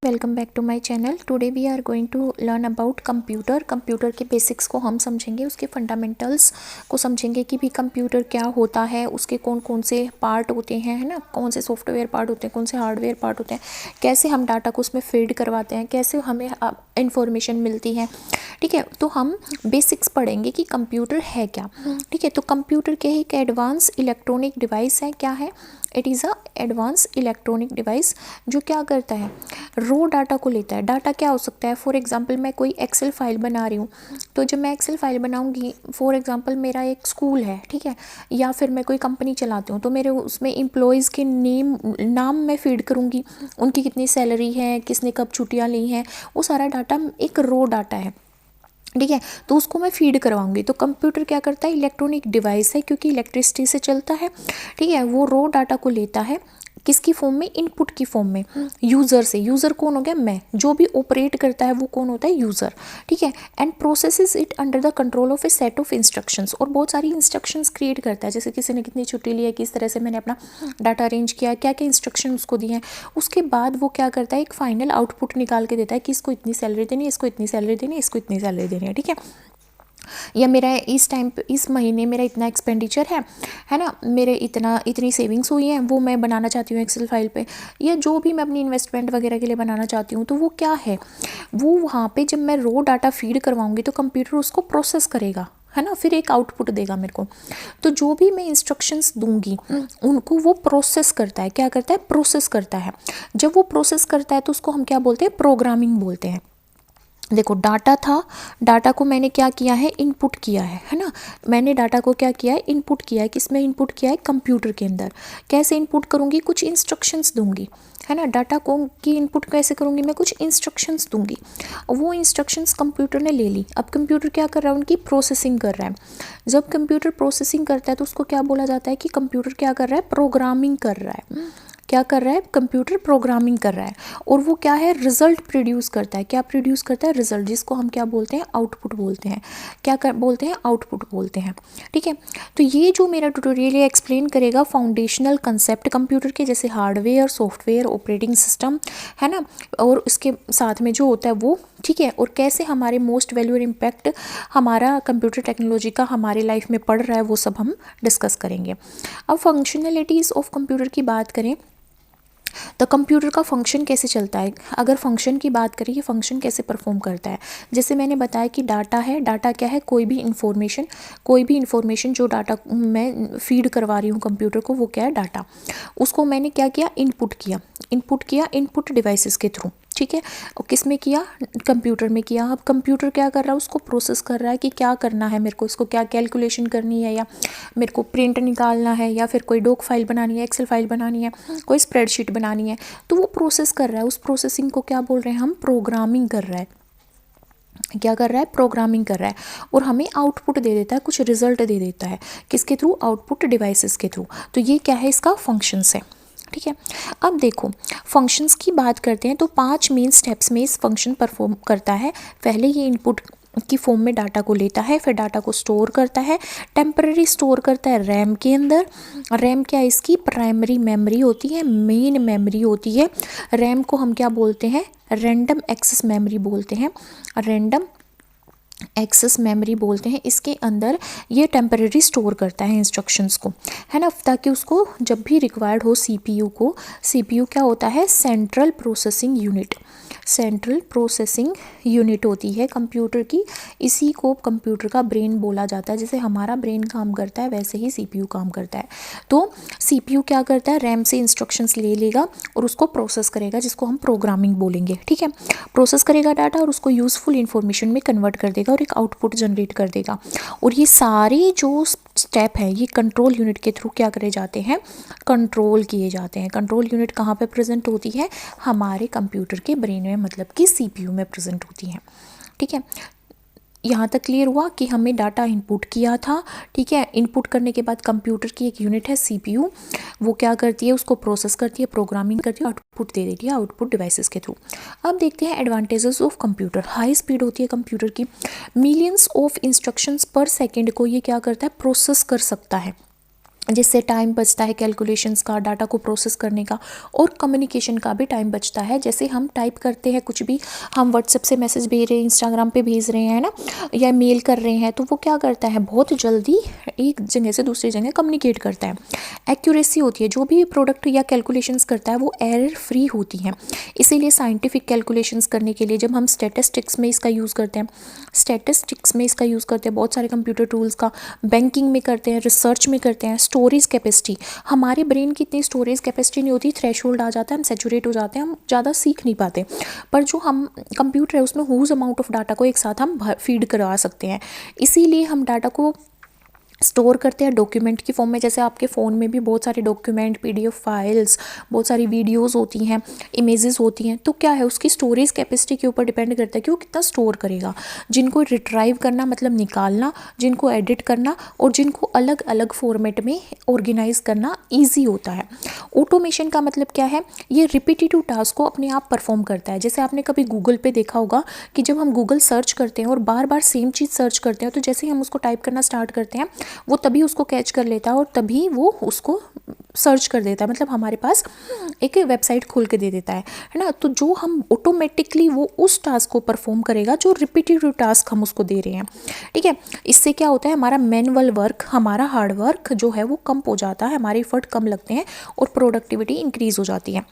Welcome back to my channel. Today we are going to learn about computer के basics को हम समझेंगे, उसके फंडामेंटल्स को समझेंगे कि भी कंप्यूटर क्या होता है, उसके कौन कौन से पार्ट होते हैं, है ना, कौन से सॉफ्टवेयर पार्ट होते हैं, कौन से हार्डवेयर पार्ट होते हैं, कैसे हम डाटा को उसमें फीड करवाते हैं, कैसे हमें इंफॉर्मेशन मिलती है। ठीक है, तो हम बेसिक्स पढ़ेंगे कि कंप्यूटर है क्या। ठीक है, तो कंप्यूटर के एक एडवांस इलेक्ट्रॉनिक डिवाइस है। क्या है? It is a advance electronic device जो क्या करता है, रो डाटा को लेता है। डाटा क्या हो सकता है? फॉर एग्जांपल मैं कोई एक्सेल फाइल बना रही हूँ, तो जब मैं एक्सेल फाइल बनाऊँगी, फॉर एग्जांपल मेरा एक स्कूल है, ठीक है, या फिर मैं कोई कंपनी चलाती हूँ, तो मेरे उसमें एम्प्लॉयज़ के नाम मैं फीड करूँगी, उनकी कितनी सैलरी है, किसने कब छुट्टियाँ ली हैं, वो सारा डाटा एक रो डाटा है। ठीक है, तो उसको मैं फीड करवाऊंगी। तो कंप्यूटर क्या करता है? इलेक्ट्रॉनिक डिवाइस है, क्योंकि इलेक्ट्रिसिटी से चलता है। ठीक है, वो रो डाटा को लेता है किसकी फॉर्म में? इनपुट की फॉर्म में, यूज़र से। यूज़र कौन हो गया? मैं। जो भी ऑपरेट करता है वो कौन होता है? यूज़र। ठीक है, and processes it under the control of A set of instructions, और बहुत सारी इंस्ट्रक्शंस क्रिएट करता है, जैसे किसी ने कितनी छुट्टी ली है, किस तरह से मैंने अपना डाटा अरेंज किया, क्या क्या इंस्ट्रक्शन उसको दिए हैं। उसके बाद वो क्या करता है? एक फाइनल आउटपुट निकाल के देता है कि इसको इतनी सैलरी देनी है, इसको इतनी सैलरी देनी है, इसको इतनी सैलरी देनी है। ठीक है, या मेरा इस टाइम पे, इस महीने मेरा इतना एक्सपेंडिचर है ना, मेरे इतनी सेविंग्स हुई हैं, वो मैं बनाना चाहती हूँ एक्सेल फाइल पे, या जो भी मैं अपनी इन्वेस्टमेंट वगैरह के लिए बनाना चाहती हूँ, तो वो क्या है, वो वहाँ पे जब मैं रो डाटा फीड करवाऊँगी तो कंप्यूटर उसको प्रोसेस करेगा, है ना, फिर एक आउटपुट देगा मेरे को। तो जो भी मैं इंस्ट्रक्शंस दूंगी उनको वो प्रोसेस करता है। क्या करता है? प्रोसेस करता है। जब वो प्रोसेस करता है तो उसको हम क्या बोलते हैं? प्रोग्रामिंग बोलते हैं। देखो, डाटा था, डाटा को मैंने क्या किया है? इनपुट किया है ना। मैंने डाटा को क्या किया है? इनपुट किया है। किस में इनपुट किया है? कंप्यूटर के अंदर। कैसे इनपुट करूँगी? कुछ इंस्ट्रक्शंस दूंगी, है ना। डाटा को की इनपुट कैसे करूँगी? मैं कुछ इंस्ट्रक्शंस दूंगी, वो इंस्ट्रक्शंस कंप्यूटर ने ले ली। अब कंप्यूटर क्या कर रहा है? उनकी प्रोसेसिंग कर रहा है। जब कंप्यूटर प्रोसेसिंग करता है तो उसको क्या बोला जाता है कि कंप्यूटर क्या कर रहा है? प्रोग्रामिंग कर रहा है। क्या कर रहा है? कंप्यूटर प्रोग्रामिंग कर रहा है। और वो क्या है? रिजल्ट प्रोड्यूस करता है। क्या प्रोड्यूस करता है? रिजल्ट, जिसको हम क्या बोलते हैं? आउटपुट बोलते हैं। क्या बोलते हैं? आउटपुट बोलते हैं। ठीक है, तो ये जो मेरा ट्यूटोरियल ये एक्सप्लेन करेगा फाउंडेशनल कंसेप्ट कंप्यूटर के, जैसे हार्डवेयर, सॉफ्टवेयर, ऑपरेटिंग सिस्टम, है ना, और उसके साथ में जो होता है वो। ठीक है, और कैसे हमारे मोस्ट वैल्यू और इम्पैक्ट हमारा कंप्यूटर टेक्नोलॉजी का हमारे लाइफ में पड़ रहा है, वो सब हम डिस्कस करेंगे। अब फंक्शनलिटीज़ ऑफ कंप्यूटर की बात करें तो कंप्यूटर का फंक्शन कैसे चलता है। अगर फंक्शन की बात करें, ये फंक्शन कैसे परफॉर्म करता है, जैसे मैंने बताया कि डाटा है। डाटा क्या है? कोई भी इंफॉर्मेशन जो डाटा मैं फीड करवा रही हूँ कंप्यूटर को, वो क्या है? डाटा। उसको मैंने क्या किया? इनपुट किया इनपुट डिवाइसेस के थ्रू। ठीक है, और किस में किया? कंप्यूटर में किया। अब कंप्यूटर क्या कर रहा है? उसको प्रोसेस कर रहा है कि क्या करना है मेरे को, इसको क्या कैलकुलेशन करनी है, या मेरे को प्रिंट निकालना है, या फिर कोई डॉक फाइल बनानी है, एक्सेल फाइल बनानी है, कोई स्प्रेडशीट बनानी है, तो वो प्रोसेस कर रहा है। उस प्रोसेसिंग को क्या बोल रहे हैं हम? प्रोग्रामिंग कर रहा है। क्या कर रहा है? प्रोग्रामिंग कर रहा है, और हमें आउटपुट दे देता है, कुछ रिजल्ट दे देता है। किसके थ्रू? आउटपुट डिवाइसेस के थ्रू। तो ये क्या है? इसका फंक्शंस है। ठीक है, अब देखो फंक्शंस की बात करते हैं तो 5 मेन स्टेप्स में इस फंक्शन परफॉर्म करता है। पहले ये इनपुट की फॉर्म में डाटा को लेता है, फिर डाटा को स्टोर करता है, टेम्पररी स्टोर करता है रैम के अंदर। रैम क्या है? इसकी प्राइमरी मेमोरी होती है, मेन मेमोरी होती है। रैम को हम क्या बोलते हैं? रैंडम एक्सेस मेमोरी बोलते हैं, रैंडम एक्सेस मेमोरी बोलते हैं। इसके अंदर ये टेम्पररी स्टोर करता है इंस्ट्रक्शंस को, है ना, ताकि उसको जब भी रिक्वायर्ड हो सीपीयू को। सीपीयू क्या होता है? सेंट्रल प्रोसेसिंग यूनिट होती है कंप्यूटर की। इसी को कंप्यूटर का ब्रेन बोला जाता है। जैसे हमारा ब्रेन काम करता है, वैसे ही सीपीयू काम करता है। तो सीपीयू क्या करता है? रैम से इंस्ट्रक्शंस ले लेगा और उसको प्रोसेस करेगा, जिसको हम प्रोग्रामिंग बोलेंगे। ठीक है, प्रोसेस करेगा डाटा और उसको यूजफुल इंफॉर्मेशन में कन्वर्ट कर देगा और एक आउटपुट जनरेट कर देगा। और ये सारे जो स्टेप है ये कंट्रोल यूनिट के थ्रू क्या करे जाते हैं? कंट्रोल किए जाते हैं। कंट्रोल यूनिट कहाँ पे प्रेजेंट होती है? हमारे कंप्यूटर के ब्रेन में, मतलब कि सीपीयू में प्रेजेंट होती है। ठीक है, यहाँ तक क्लियर हुआ कि हमें डाटा इनपुट किया था। ठीक है, इनपुट करने के बाद कंप्यूटर की एक यूनिट है सीपीयू, वो क्या करती है? उसको प्रोसेस करती है, प्रोग्रामिंग करती है, आउटपुट दे देती है आउटपुट डिवाइसेस के थ्रू। अब देखते हैं advantages of computer. High speed होती है कंप्यूटर की, मिलियंस ऑफ इंस्ट्रक्शंस पर सेकेंड को ये क्या करता है? प्रोसेस कर सकता है। जिससे टाइम बचता है कैलकुलेशंस का, डाटा को प्रोसेस करने का, और कम्युनिकेशन का भी टाइम बचता है। जैसे हम टाइप करते हैं कुछ भी, हम व्हाट्सएप से मैसेज भेज रहे हैं, इंस्टाग्राम पे भेज रहे हैं ना, या मेल कर रहे हैं, तो वो क्या करता है, बहुत जल्दी एक जगह से दूसरी जगह कम्युनिकेट करता है। एक्यूरेसी होती है, जो भी प्रोडक्ट या कैलकुलेशंस करता है वो एरर फ्री होती हैं। इसीलिए साइंटिफिक कैलकुलेशंस करने के लिए जब हम स्टैटिस्टिक्स में इसका यूज़ करते हैं, बहुत सारे कंप्यूटर टूल्स का, बैंकिंग में करते हैं, रिसर्च में करते हैं। स्टोरेज कैपेसिटी, हमारे ब्रेन की इतनी स्टोरेज कैपेसिटी नहीं होती, थ्रेशोल्ड आ जाता है, हम सेचुरेट हो जाते हैं, हम ज़्यादा सीख नहीं पाते। पर जो हम कंप्यूटर है उसमें ह्यूज अमाउंट ऑफ डाटा को एक साथ हम फीड करवा सकते हैं। इसीलिए हम डाटा को स्टोर करते हैं डॉक्यूमेंट की फॉर्म में। जैसे आपके फ़ोन में भी बहुत सारे डॉक्यूमेंट, पीडीएफ फाइल्स, बहुत सारी वीडियोस होती हैं, इमेजेस होती हैं, तो क्या है, उसकी स्टोरेज कैपेसिटी के ऊपर डिपेंड करता है कि वो कितना स्टोर करेगा। जिनको रिट्राइव करना मतलब निकालना, जिनको एडिट करना, और जिनको अलग अलग फॉर्मेट में ऑर्गेनाइज करना ईजी होता है। ऑटोमेशन का मतलब क्या है, ये रिपीटेटिव टास्क को अपने आप परफॉर्म करता है। जैसे आपने कभी गूगल पे देखा होगा कि जब हम गूगल सर्च करते हैं और बार बार सेम चीज़ सर्च करते हैं, तो जैसे ही हम उसको टाइप करना स्टार्ट करते हैं वो तभी उसको कैच कर लेता है और तभी वो उसको सर्च कर देता है, मतलब हमारे पास एक वेबसाइट खोल के दे देता है ना। तो जो हम ऑटोमेटिकली वो उस टास्क को परफॉर्म करेगा जो रिपीटेटिव टास्क हम उसको दे रहे हैं, ठीक है। इससे क्या होता है, हमारा मैनुअल वर्क, हमारा हार्ड वर्क जो है वो कम हो जाता है, हमारे एफर्ट कम लगते हैं और प्रोडक्टिविटी इंक्रीज हो जाती है।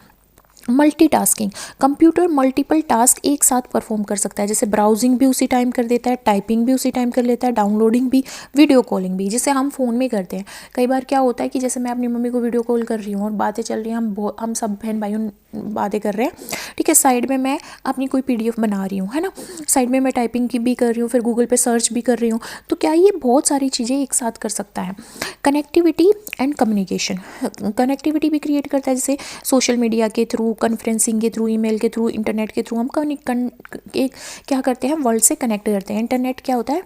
मल्टीटास्किंग, कंप्यूटर मल्टीपल टास्क एक साथ परफॉर्म कर सकता है। जैसे ब्राउजिंग भी उसी टाइम कर देता है, टाइपिंग भी उसी टाइम कर लेता है, डाउनलोडिंग भी, वीडियो कॉलिंग भी, जिसे हम फ़ोन में करते हैं। कई बार क्या होता है कि जैसे मैं अपनी मम्मी को वीडियो कॉल कर रही हूँ और बातें चल रही हैं, हम सब बहन भाइयों बातें कर रहे हैं, ठीक है, साइड में मैं अपनी कोई पीडीएफ बना रही हूँ, है ना, साइड में मैं टाइपिंग की भी कर रही हूँ, फिर गूगल पे सर्च भी कर रही हूँ। तो क्या ये बहुत सारी चीज़ें एक साथ कर सकता है। कनेक्टिविटी एंड कम्युनिकेशन, कनेक्टिविटी भी क्रिएट करता है, जैसे सोशल मीडिया के थ्रू, कॉन्फ्रेंसिंग के थ्रू, ईमेल के थ्रू, इंटरनेट के थ्रू हम क्या करते हैं, वर्ल्ड से कनेक्ट करते हैं। इंटरनेट क्या होता है,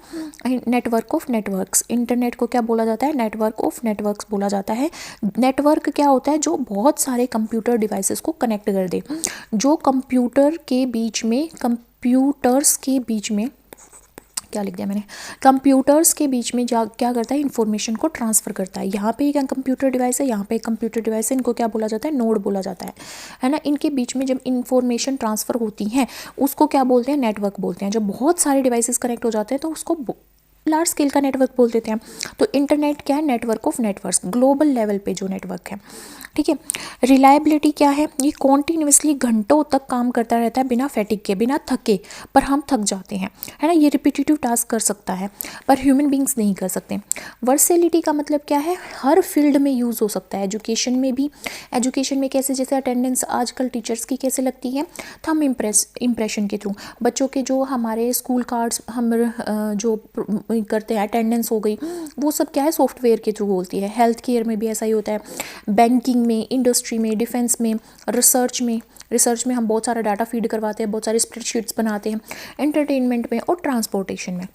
नेटवर्क ऑफ नेटवर्क्स। इंटरनेट को क्या बोला जाता है, नेटवर्क ऑफ नेटवर्क्स बोला जाता है। नेटवर्क क्या होता है, जो बहुत सारे कंप्यूटर डिवाइसेस को कनेक्ट कर दे, जो कंप्यूटर्स के बीच में क्या लिख दिया मैंने, कंप्यूटर्स के बीच में जा क्या करता है, इंफॉर्मेशन को ट्रांसफ़र करता है। यहाँ पे एक कंप्यूटर डिवाइस है, यहाँ पे एक कंप्यूटर डिवाइस है, इनको क्या बोला जाता है, नोड बोला जाता है ना। इनके बीच में जब इंफॉर्मेशन ट्रांसफ़र होती हैं उसको क्या बोलते हैं, नेटवर्क बोलते हैं। जब बहुत सारे डिवाइसेस कनेक्ट हो जाते हैं तो उसको लार्ज स्केल का नेटवर्क बोल देते हैं। तो इंटरनेट क्या है, network of networks, global level पे जो नेटवर्क है, ठीक है। रिलायबिलिटी क्या है, ये कॉन्टीन्यूसली घंटों तक काम करता रहता है बिना फैटिक के, बिना थके, पर हम थक जाते हैं, है ना। ये रिपीटेटिव टास्क कर सकता है पर ह्यूमन बींग्स नहीं कर सकते। वर्सेलिटी का मतलब क्या है, हर फील्ड में यूज़ हो सकता है। एजुकेशन में भी, एजुकेशन में कैसे, जैसे अटेंडेंस आजकल टीचर्स की कैसे लगती है, थंब इम्प्रेशन के थ्रू। बच्चों के जो हमारे स्कूल कार्ड्स हम जो करते हैं, अटेंडेंस हो गई, वो सब क्या है, सॉफ्टवेयर के थ्रू होती है। हेल्थ केयर में भी ऐसा ही होता है, बैंकिंग में, इंडस्ट्री में, डिफेंस में, रिसर्च में हम बहुत सारा डाटा फीड करवाते हैं, बहुत सारे स्प्रेडशीट्स बनाते हैं, एंटरटेनमेंट में और ट्रांसपोर्टेशन में।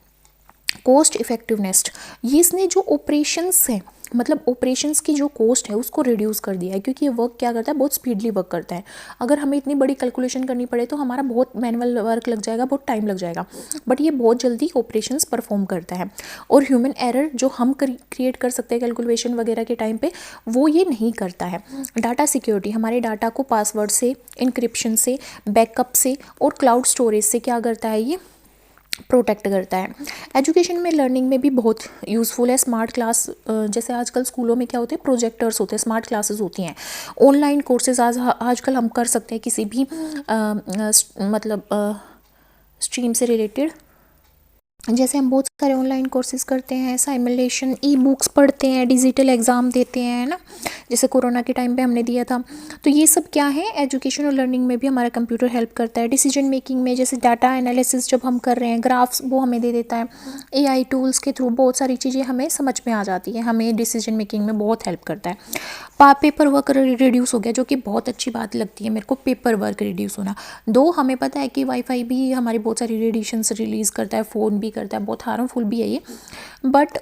कॉस्ट इफेक्टिवनेस, ये इसने जो ऑपरेशंस है, मतलब ऑपरेशंस की जो कॉस्ट है उसको रिड्यूस कर दिया है, क्योंकि ये वर्क क्या करता है, बहुत स्पीडली वर्क करता है। अगर हमें इतनी बड़ी कैलकुलेशन करनी पड़े तो हमारा बहुत मैनुअल वर्क लग जाएगा, बहुत टाइम लग जाएगा, बट ये बहुत जल्दी ऑपरेशंस परफॉर्म करता है। और ह्यूमन एरर जो हम क्रिएट कर सकते हैं कैलकुलेशन वगैरह के टाइम पे, वो ये नहीं करता है। डाटा सिक्योरिटी, हमारे डाटा को पासवर्ड से, इंक्रिप्शन से, बैकअप से और क्लाउड स्टोरेज से क्या करता है, ये प्रोटेक्ट करता है। एजुकेशन में, लर्निंग में भी बहुत यूज़फुल है। स्मार्ट क्लास, जैसे आजकल स्कूलों में क्या होते हैं, प्रोजेक्टर्स होते हैं, स्मार्ट क्लासेस होती हैं, ऑनलाइन कोर्सेज आजकल हम कर सकते हैं किसी भी मतलब स्ट्रीम से रिलेटेड। जैसे हम बहुत सारे ऑनलाइन कोर्सेज करते हैं, साइमुलेशन, ई बुक्स पढ़ते हैं, डिजिटल एग्ज़ाम देते हैं ना, जैसे कोरोना के टाइम पे हमने दिया था। तो ये सब क्या है, एजुकेशन और लर्निंग में भी हमारा कंप्यूटर हेल्प करता है। डिसीजन मेकिंग में, जैसे डाटा एनालिसिस जब हम कर रहे हैं, ग्राफ्स वो हमें दे देता है। एआई टूल्स के थ्रू बहुत सारी चीज़ें हमें समझ में आ जाती है, हमें डिसीजन मेकिंग में बहुत हेल्प करता है। पेपर वर्क रिड्यूस हो गया, जो कि बहुत अच्छी बात लगती है मेरे को, पेपर वर्क रिड्यूस होना। दो हमें पता है कि वाईफाई भी हमारी बहुत सारी रेडिएशंस रिलीज़ करता है, फ़ोन भी करता है, बहुत हार्मफुल भी है ये, बट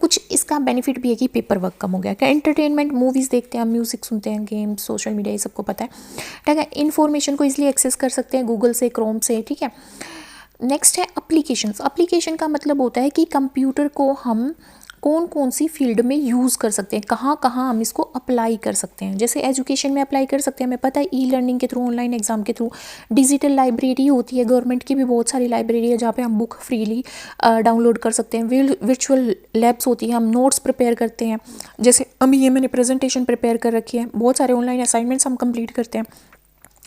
कुछ इसका बेनिफिट भी है कि पेपर वर्क कम हो गया। क्या, एंटरटेनमेंट, मूवीज़ देखते हैं, म्यूज़िक सुनते हैं, गेम्स, सोशल मीडिया, ये सबको पता है, ठीक है। इन्फॉर्मेशन को ईजिली एक्सेस कर सकते हैं गूगल से, क्रोम से, ठीक है। नेक्स्ट है एप्लीकेशंस। एप्लीकेशन का मतलब होता है कि कंप्यूटर को हम कौन कौन सी फील्ड में यूज़ कर सकते हैं, कहाँ कहाँ हम इसको अप्लाई कर सकते हैं। जैसे एजुकेशन में अप्लाई कर सकते हैं, हमें पता है ई लर्निंग के थ्रू, ऑनलाइन एग्जाम के थ्रू। डिजिटल लाइब्रेरी होती है, गवर्नमेंट की भी बहुत सारी लाइब्रेरी है जहाँ पे हम बुक फ्रीली डाउनलोड कर सकते हैं। वर्चुअल लैब्स होती है, हम नोट्स प्रिपेयर करते हैं। जैसे अभी ये मैंने प्रेजेंटेशन प्रिपेयर कर रखी है, बहुत सारे ऑनलाइन असाइनमेंट्स हम कंप्लीट करते हैं।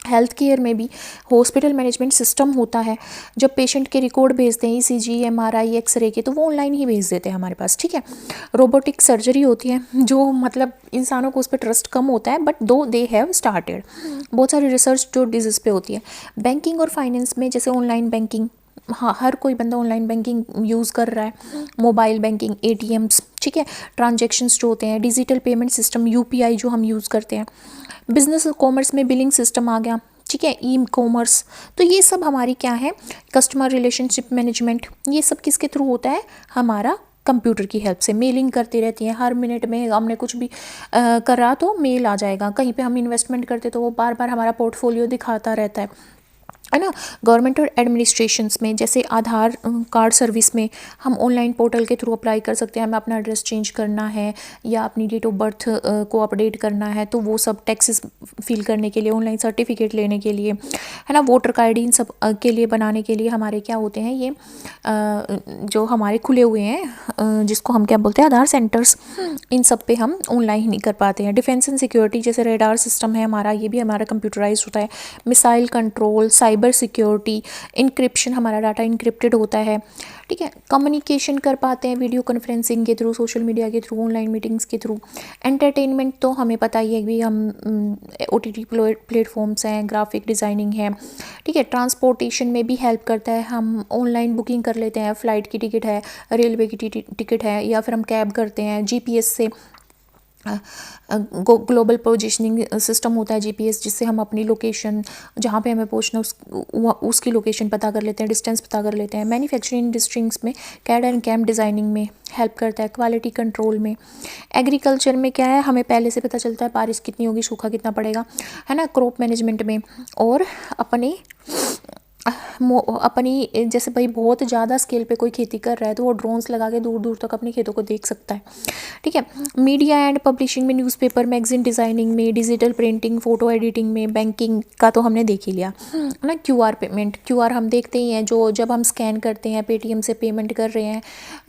हेल्थ केयर में भी हॉस्पिटल मैनेजमेंट सिस्टम होता है, जब पेशेंट के रिकॉर्ड भेजते हैं ईसीजी, एमआरआई, एक्सरे के, तो वो ऑनलाइन ही भेज देते हैं हमारे पास, ठीक है। रोबोटिक सर्जरी होती है, जो मतलब इंसानों को उस पर ट्रस्ट कम होता है, बट दो दे हैव स्टार्टेड। बहुत सारी रिसर्च जो डिजीज़ पे होती है। बैंकिंग और फाइनेंस में जैसे ऑनलाइन बैंकिंग, हाँ हर कोई बंदा ऑनलाइन बैंकिंग यूज़ कर रहा है। मोबाइल बैंकिंग, एटीएम्स, ठीक है। ट्रांजैक्शंस जो होते हैं, डिजिटल पेमेंट सिस्टम, यूपीआई जो हम यूज़ करते हैं। बिजनेस और कॉमर्स में बिलिंग सिस्टम आ गया, ठीक है, ई कॉमर्स। तो ये सब हमारी क्या है, कस्टमर रिलेशनशिप मैनेजमेंट, ये सब किसके थ्रू होता है, हमारा कंप्यूटर की हेल्प से। मेलिंग करती रहती है, हर मिनट में हमने कुछ भी करा तो मेल आ जाएगा। कहीं पे हम इन्वेस्टमेंट करते तो वो बार बार हमारा पोर्टफोलियो दिखाता रहता है ना। गवर्नमेंट और एडमिनिस्ट्रेशंस में जैसे आधार कार्ड सर्विस में हम ऑनलाइन पोर्टल के थ्रू अप्लाई कर सकते हैं। हमें अपना एड्रेस चेंज करना है या अपनी डेट ऑफ बर्थ को अपडेट करना है, तो वो सब टैक्सेस फिल करने के लिए, ऑनलाइन सर्टिफिकेट लेने के लिए, है ना, वोटर कार्ड, इन सब के लिए बनाने के लिए हमारे क्या होते हैं, ये जो हमारे खुले हुए हैं, जिसको हम क्या बोलते हैं, आधार सेंटर्स। इन सब पे हम ऑनलाइन ही नहीं कर पाते हैं। डिफेंस एंड सिक्योरिटी, जैसे रेडार सिस्टम है हमारा, ये भी हमारा कंप्यूटराइज होता है। Missile control, cyber security, encryption, हमारा डाटा इंक्रिप्टेड होता है, ठीक है। कम्युनिकेशन कर पाते हैं वीडियो कॉन्फ्रेंसिंग के थ्रू, सोशल मीडिया के थ्रू, ऑनलाइन मीटिंग्स के थ्रू। एंटरटेनमेंट तो हमें पता ही है कि हम ओटीटी प्लेटफॉर्म्स हैं, ग्राफिक डिज़ाइनिंग है, ठीक है। ट्रांसपोर्टेशन में भी हेल्प करता है, हम ऑनलाइन बुकिंग कर लेते हैं, फ़्लाइट की टिकट है, रेलवे की टिकट है, या फिर हम कैब करते हैं। जीपीएस से ग्लोबल पोजिशनिंग सिस्टम होता है जीपीएस, जिससे हम अपनी लोकेशन, जहाँ पे हमें पहुँचना उसकी लोकेशन पता कर लेते हैं, डिस्टेंस पता कर लेते हैं। मैन्युफैक्चरिंग इंडस्ट्रीज में कैड एंड कैम डिज़ाइनिंग में हेल्प करता है। क्वालिटी कंट्रोल में। एग्रीकल्चर में क्या है, हमें पहले से पता चलता है बारिश कितनी होगी, सूखा कितना पड़ेगा, है ना। क्रॉप मैनेजमेंट में, और अपनी जैसे भाई बहुत ज़्यादा स्केल पे कोई खेती कर रहा है तो वो ड्रोन्स लगा के दूर दूर तक अपने खेतों को देख सकता है, ठीक है। मीडिया एंड पब्लिशिंग में, न्यूज़पेपर, मैगजीन डिज़ाइनिंग में, डिजिटल प्रिंटिंग, फ़ोटो एडिटिंग में। बैंकिंग का तो हमने देख ही लिया, है ना। क्यूआर पेमेंट, क्यूआर हम देखते ही हैं, जो जब हम स्कैन करते हैं, पेटीएम से पेमेंट कर रहे हैं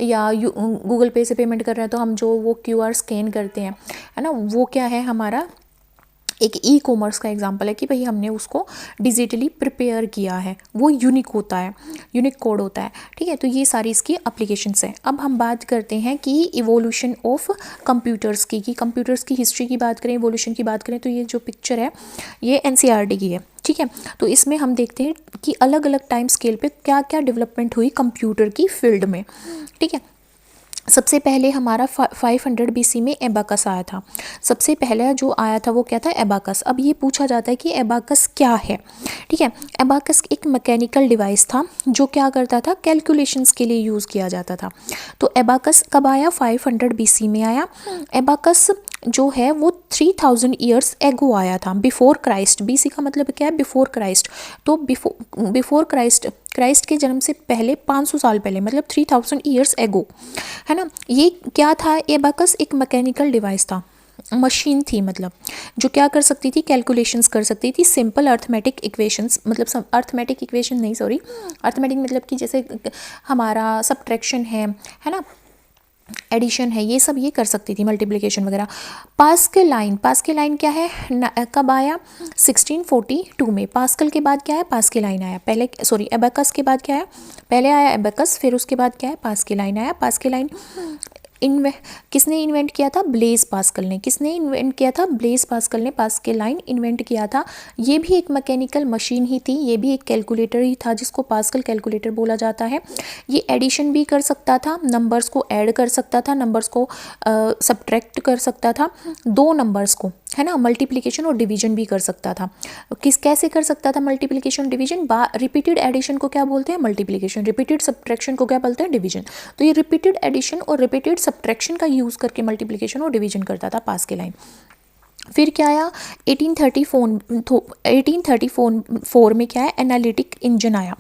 या गूगल पे से पेमेंट कर रहे हैं, तो हम जो वो क्यूआर स्कैन करते हैं, है ना, वो क्या है, हमारा एक ई कॉमर्स का एग्जांपल है कि भाई हमने उसको डिजिटली प्रिपेयर किया है, वो यूनिक होता है, यूनिक कोड होता है, ठीक है। तो ये सारी इसकी एप्लीकेशंस हैं। अब हम बात करते हैं कि इवोल्यूशन ऑफ कंप्यूटर्स की, कि कंप्यूटर्स की हिस्ट्री की बात करें, इवोल्यूशन की बात करें, तो ये जो पिक्चर है ये एनसीईआरटी की है, ठीक है। तो इसमें हम देखते हैं कि अलग अलग टाइम स्केल पे क्या क्या डेवलपमेंट हुई कंप्यूटर की फील्ड में, ठीक है। सबसे पहले हमारा 500 BC में एबाकस आया था। सबसे पहले जो आया था वो क्या था, एबाकस। अब ये पूछा जाता है कि एबाकस क्या है, ठीक है। एबाकस एक मैकेनिकल डिवाइस था जो क्या करता था, कैलकुलेशंस के लिए यूज़ किया जाता था। तो एबाकस कब आया, 500 BC में आया। एबाकस जो है वो 3000 ईयर्स एगो आया था, बिफोर क्राइस्ट। BC का मतलब क्या है, बिफोर क्राइस्ट। तो बिफोर क्राइस्ट के जन्म से पहले 500 साल पहले, मतलब 3000 ईयर्स एगो, है ना। ये क्या था, एबाकस एक मैकेनिकल डिवाइस था, मशीन थी, मतलब जो क्या कर सकती थी, कैलकुलेशंस कर सकती थी, सिंपल अर्थमेटिक इक्वेशंस, मतलब अर्थमेटिक इक्वेशन नहीं, सॉरी, अर्थमेटिक मतलब कि जैसे हमारा सब्ट्रैक्शन है ना, एडिशन है, ये सब ये कर सकती थी, मल्टीप्लिकेशन वगैरह। पास्कल लाइन क्या है, कब आया, 1642 में। पास्कल के बाद क्या है, पास्कल लाइन आया। पहले सॉरी, एबाकस के बाद क्या है, पहले आया एबाकस, फिर उसके बाद क्या है, पास्कल लाइन आया। पास्कल लाइन किसने इन्वेंट किया था, ब्लेज पास्कल ने। किसने इन्वेंट किया था, ब्लेज पास्कल ने पास्कल लाइन इन्वेंट किया था। ये भी एक मैकेनिकल मशीन ही थी, ये भी एक कैलकुलेटर ही था जिसको पास्कल कैलकुलेटर बोला जाता है। ये एडिशन भी कर सकता था, नंबर्स को ऐड कर सकता था, नंबर्स को सब्ट्रैक्ट कर सकता था, दो नंबर्स को, है ना, मल्टीप्लिकेशन और डिवीजन भी कर सकता था। कैसे कर सकता था मल्टीप्लिकेशन डिवीजन, रिपीटेड एडिशन को क्या बोलते हैं, मल्टीप्लिकेशन। रिपीटेड सब्ट्रैक्शन को क्या बोलते हैं, डिवीजन। तो ये रिपीटेड एडिशन और रिपीटेड सब्ट्रैक्शन का यूज़ करके मल्टीप्लिकेशन और डिवीजन करता था पास्कल लाइन। फिर क्या आया 1834 में क्या है, एनालिटिक इंजन आया।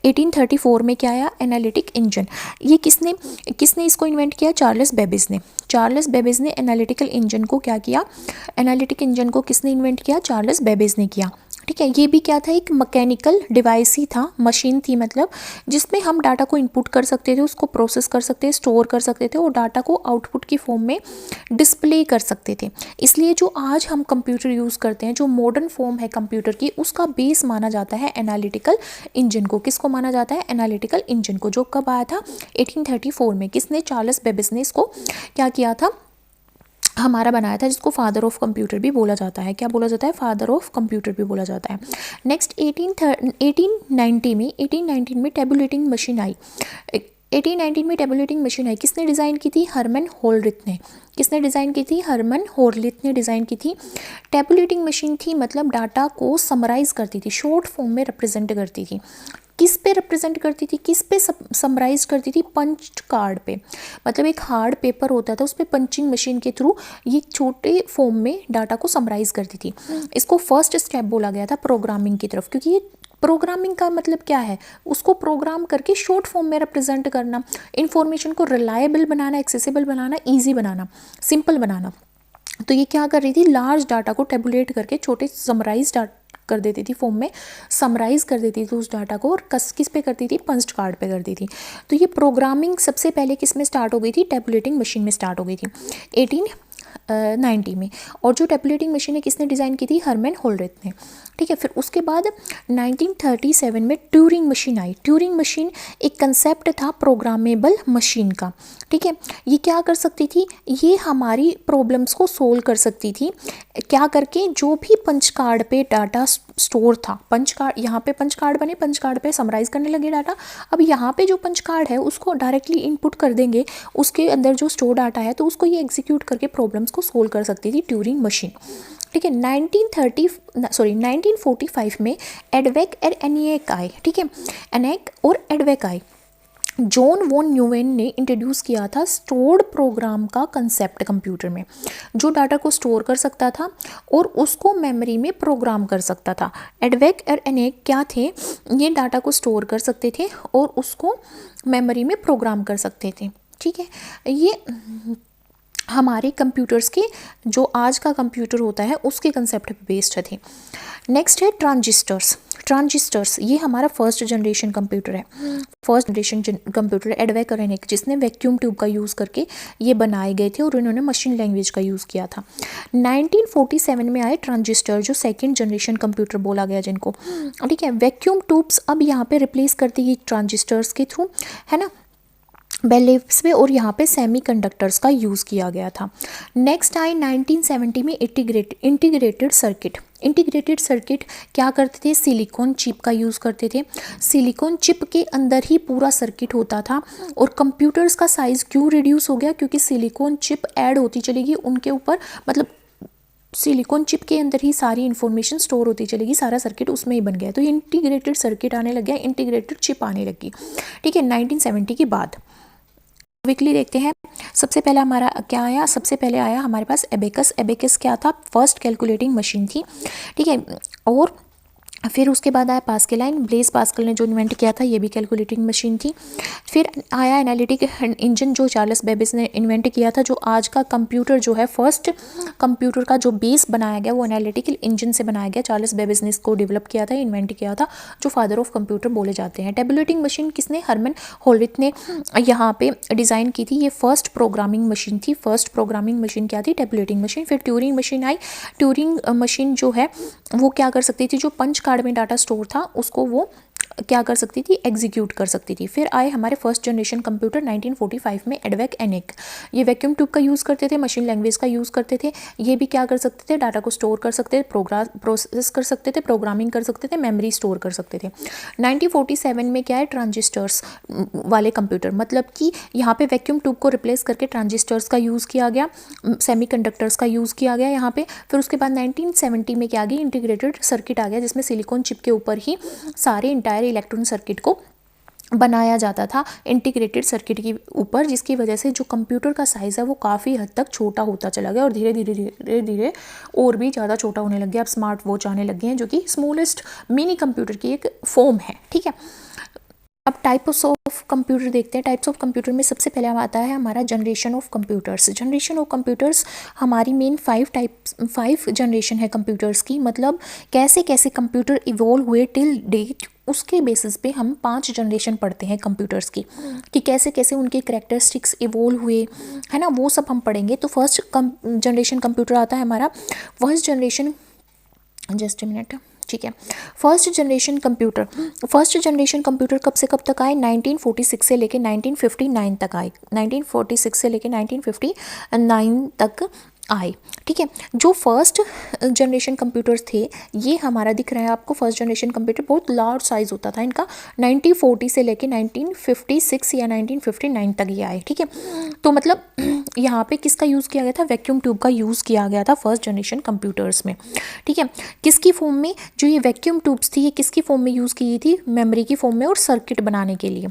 1834 में क्या आया, एनालिटिक इंजन। ये किसने किसने इसको इन्वेंट किया, चार्ल्स बेबेज ने। चार्ल्स बेबेज ने एनालिटिकल इंजन को क्या किया, एनालिटिक इंजन को किसने इन्वेंट किया, चार्ल्स बेबेज ने किया। ठीक है, ये भी क्या था, एक मैकेनिकल डिवाइस ही था, मशीन थी मतलब, जिसमें हम डाटा को इनपुट कर सकते थे, उसको प्रोसेस कर सकते थे, स्टोर कर सकते थे और डाटा को आउटपुट की फॉर्म में डिस्प्ले कर सकते थे। इसलिए जो आज हम कंप्यूटर यूज़ करते हैं, जो मॉडर्न फॉर्म है कंप्यूटर की, उसका बेस माना जाता है एनालिटिकल इंजन को। किसको माना जाता है, एनालिटिकल इंजन को, जो कब आया था 1834 में। किसने, चार्ल्स बेबेज ने इसको क्या किया था, हमारा बनाया था, जिसको फादर ऑफ कंप्यूटर भी बोला जाता है। क्या बोला जाता है, फादर ऑफ कंप्यूटर भी बोला जाता है। नेक्स्ट 1890 में टेबुलेटिंग मशीन आई। 1819 में टेबुलेटिंग मशीन आई, किसने डिज़ाइन की थी, हरमन होल्रिथ ने। किसने डिज़ाइन की थी, हरमन होल्रिथ ने डिज़ाइन की थी। टेबुलेटिंग मशीन थी मतलब डाटा को समराइज़ करती थी, शॉर्ट फॉर्म में रिप्रेजेंट करती थी। किस पे रिप्रेजेंट करती थी, किस पे समराइज करती थी, पंच कार्ड पे। मतलब एक हार्ड पेपर होता था, उस पर पंचिंग मशीन के थ्रू ये छोटे फॉर्म में डाटा को समराइज करती थी। इसको फर्स्ट स्टेप बोला गया था प्रोग्रामिंग की तरफ, क्योंकि ये प्रोग्रामिंग का मतलब क्या है, उसको प्रोग्राम करके शॉर्ट फॉर्म में रिप्रेजेंट करना, इंफॉर्मेशन को रिलायबल बनाना, एक्सेसिबल बनाना, ईजी बनाना, सिंपल बनाना। तो ये क्या कर रही थी, लार्ज डाटा को टेबुलेट करके छोटे समराइज कर देती थी, फॉर्म में समराइज कर देती थी उस डाटा को, और किस पे करती थी, पंच कार्ड पे करती थी। तो ये प्रोग्रामिंग सबसे पहले किस में स्टार्ट हो गई थी, टेबुलेटिंग मशीन में स्टार्ट हो गई थी 1890 में। और जो टेबुलेटिंग मशीन है किसने डिज़ाइन की थी, हरमन होल्रिथ ने। ठीक है, फिर उसके बाद 1937 में ट्यूरिंग मशीन आई। ट्यूरिंग मशीन एक कंसेप्ट था प्रोग्रामेबल मशीन का। ठीक है, ये क्या कर सकती थी, ये हमारी प्रॉब्लम्स को सोल्व कर सकती थी। क्या करके, जो भी पंच कार्ड पे डाटा स्टोर था, पंच कार्ड, यहाँ पे पंच कार्ड बने, पंच कार्ड पे समराइज करने लगे डाटा। अब यहाँ पे जो पंच कार्ड है उसको डायरेक्टली इनपुट कर देंगे, उसके अंदर जो स्टोर डाटा है, तो उसको ये एग्जीक्यूट करके प्रॉब्लम्स को सोल्व कर सकती थी ट्यूरिंग मशीन। ठीक है, 1945 में एडवेक और एनिएक आए। ठीक है, एनेक और एडवेक आए। जॉन वॉन न्यूवेन ने इंट्रोड्यूस किया था स्टोर्ड प्रोग्राम का कंसेप्ट कंप्यूटर में, जो डाटा को स्टोर कर सकता था और उसको मेमोरी में प्रोग्राम कर सकता था। एडवेक और एनेक क्या थे, ये डाटा को स्टोर कर सकते थे और उसको मेमोरी में प्रोग्राम कर सकते थे। ठीक है, ये हमारे कंप्यूटर्स के, जो आज का कंप्यूटर होता है उसके कंसेप्ट पे बेस्ड थे। नेक्स्ट है ट्रांजिस्टर्स। ट्रांजिस्टर्स ये हमारा फर्स्ट जनरेशन कंप्यूटर है, फर्स्ट जनरेशन कंप्यूटर एडवेक और एनेक, जिसने वैक्यूम ट्यूब का यूज़ करके ये बनाए गए थे और इन्होंने मशीन लैंग्वेज का यूज़ किया था। 1947 में आए ट्रांजिस्टर, जो सेकेंड जनरेशन कंप्यूटर बोला गया जिनको। ठीक है, वैक्यूम ट्यूब्स अब यहाँ पे रिप्लेस करती गई ट्रांजिस्टर्स के थ्रू, है ना, बेल लेव्स पे, और यहाँ पे सेमीकंडक्टर्स का यूज़ किया गया था। नेक्स्ट आए 1970 में इंटीग्रेटेड सर्किट। इंटीग्रेटेड सर्किट क्या करते थे, सिलिकॉन चिप का यूज़ करते थे। सिलिकॉन चिप के अंदर ही पूरा सर्किट होता था। और कंप्यूटर्स का साइज़ क्यों रिड्यूस हो गया, क्योंकि सिलिकॉन चिप ऐड होती चलेगी उनके ऊपर, मतलब सिलिकॉन चिप के अंदर ही सारी इन्फॉर्मेशन स्टोर होती चलेगी, सारा सर्किट उसमें ही बन गया। तो इंटीग्रेटेड सर्किट आने लग गया, इंटीग्रेटेड चिप आने लगी। ठीक है, 1970 के बाद। क्विकली देखते हैं, सबसे पहले हमारा क्या आया, सबसे पहले आया हमारे पास एबेकस। एबेकस क्या था, फर्स्ट कैलकुलेटिंग मशीन थी। ठीक है, और फिर उसके बाद आया पास्कल लाइन। ब्लेस पास्कल ने जो इन्वेंट किया था, ये भी कैलकुलेटिंग मशीन थी। फिर आया एनालिटिक इंजन, जो चार्ल्स बेबेज ने इन्वेंट किया था। जो आज का कंप्यूटर जो है, फर्स्ट कंप्यूटर का जो बेस बनाया गया वो एनालिटिकल इंजन से बनाया गया। चार्ल्स बेबेज ने इसको डेवलप किया था, इन्वेंट किया था, जो फादर ऑफ कंप्यूटर बोले जाते हैं। टेबुलेटिंग मशीन किसने, हरमन होल्रिथ ने यहाँ पे डिज़ाइन की थी। ये फर्स्ट प्रोग्रामिंग मशीन थी। फर्स्ट प्रोग्रामिंग मशीन क्या थी, टेबुलेटिंग मशीन। फिर ट्यूरिंग मशीन आई। ट्यूरिंग मशीन जो है वो क्या कर सकती थी, जो पंच कार्ड में डाटा स्टोर था उसको वो क्या कर सकती थी, एग्जीक्यूट कर सकती थी। फिर आए हमारे फर्स्ट जनरेशन कंप्यूटर 1945 में, एडवेक एनेक। ये वैक्यूम ट्यूब का यूज़ करते थे, मशीन लैंग्वेज का यूज़ करते थे। ये भी क्या कर सकते थे, डाटा को स्टोर कर सकते थे, प्रोसेस कर सकते थे, प्रोग्रामिंग कर सकते थे, मेमोरी स्टोर कर सकते थे। 1947 में क्या है, ट्रांजिस्टर्स वाले कंप्यूटर, मतलब कि यहाँ पे वैक्यूम ट्यूब को रिप्लेस करके ट्रांजिस्टर्स का यूज़ किया गया, सेमीकंडक्टर्स का यूज़ किया गया यहाँ पे। फिर उसके बाद 1970 में क्या आ गया, इंटीग्रेटेड सर्किट आ गया, जिसमें सिलिकॉन चिप के ऊपर ही सारे इंटायर इलेक्ट्रॉनिक सर्किट को बनाया जाता था इंटीग्रेटेड सर्किट के ऊपर, जिसकी वजह से जो कंप्यूटर का साइज़ है वो काफ़ी हद तक छोटा होता चला गया और धीरे धीरे धीरे धीरे और भी ज़्यादा छोटा होने लग गया। अब स्मार्ट वॉच आने लग गए हैं जो कि स्मॉलेस्ट मिनी कंप्यूटर की एक फॉर्म है। ठीक है, अब टाइप्स ऑफ कंप्यूटर देखते हैं। टाइप्स ऑफ कंप्यूटर में सबसे पहले आता है हमारा generation of computers. Generation of computers हमारी मेन 5 जनरेशन है कंप्यूटर्स की, मतलब कैसे कैसे कंप्यूटर इवॉल्व हुए टिल डेट, उसके बेसिस पे हम 5 जनरेशन पढ़ते हैं कंप्यूटर्स की, कि कैसे कैसे उनके कैरेक्टरिस्टिक्स इवॉल्व हुए, है ना, वो सब हम पढ़ेंगे। तो फर्स्ट जनरेशन कंप्यूटर आता है हमारा first generation, just a minute, ठीक है। फर्स्ट जनरेशन कंप्यूटर कब से कब तक आए? 1946 से लेके 1959 तक आए। 1946 से लेके 1959 तक आए। ठीक है, जो फर्स्ट जनरेशन कंप्यूटर्स थे ये हमारा दिख रहा है आपको। फर्स्ट जनरेशन कंप्यूटर बहुत लार्ज साइज होता था इनका, 1940 से लेके 1956 या 1959 तक ये आए। ठीक है, तो मतलब यहाँ पे किसका यूज़ किया गया था? वैक्यूम ट्यूब का यूज़ किया गया था फर्स्ट जनरेशन कंप्यूटर्स में। ठीक है, किसकी फॉर्म में? जो ये वैक्यूम ट्यूब्स थी ये किसकी फॉर्म में यूज़ की थी? मेमोरी की फॉर्म में और सर्किट बनाने के लिए।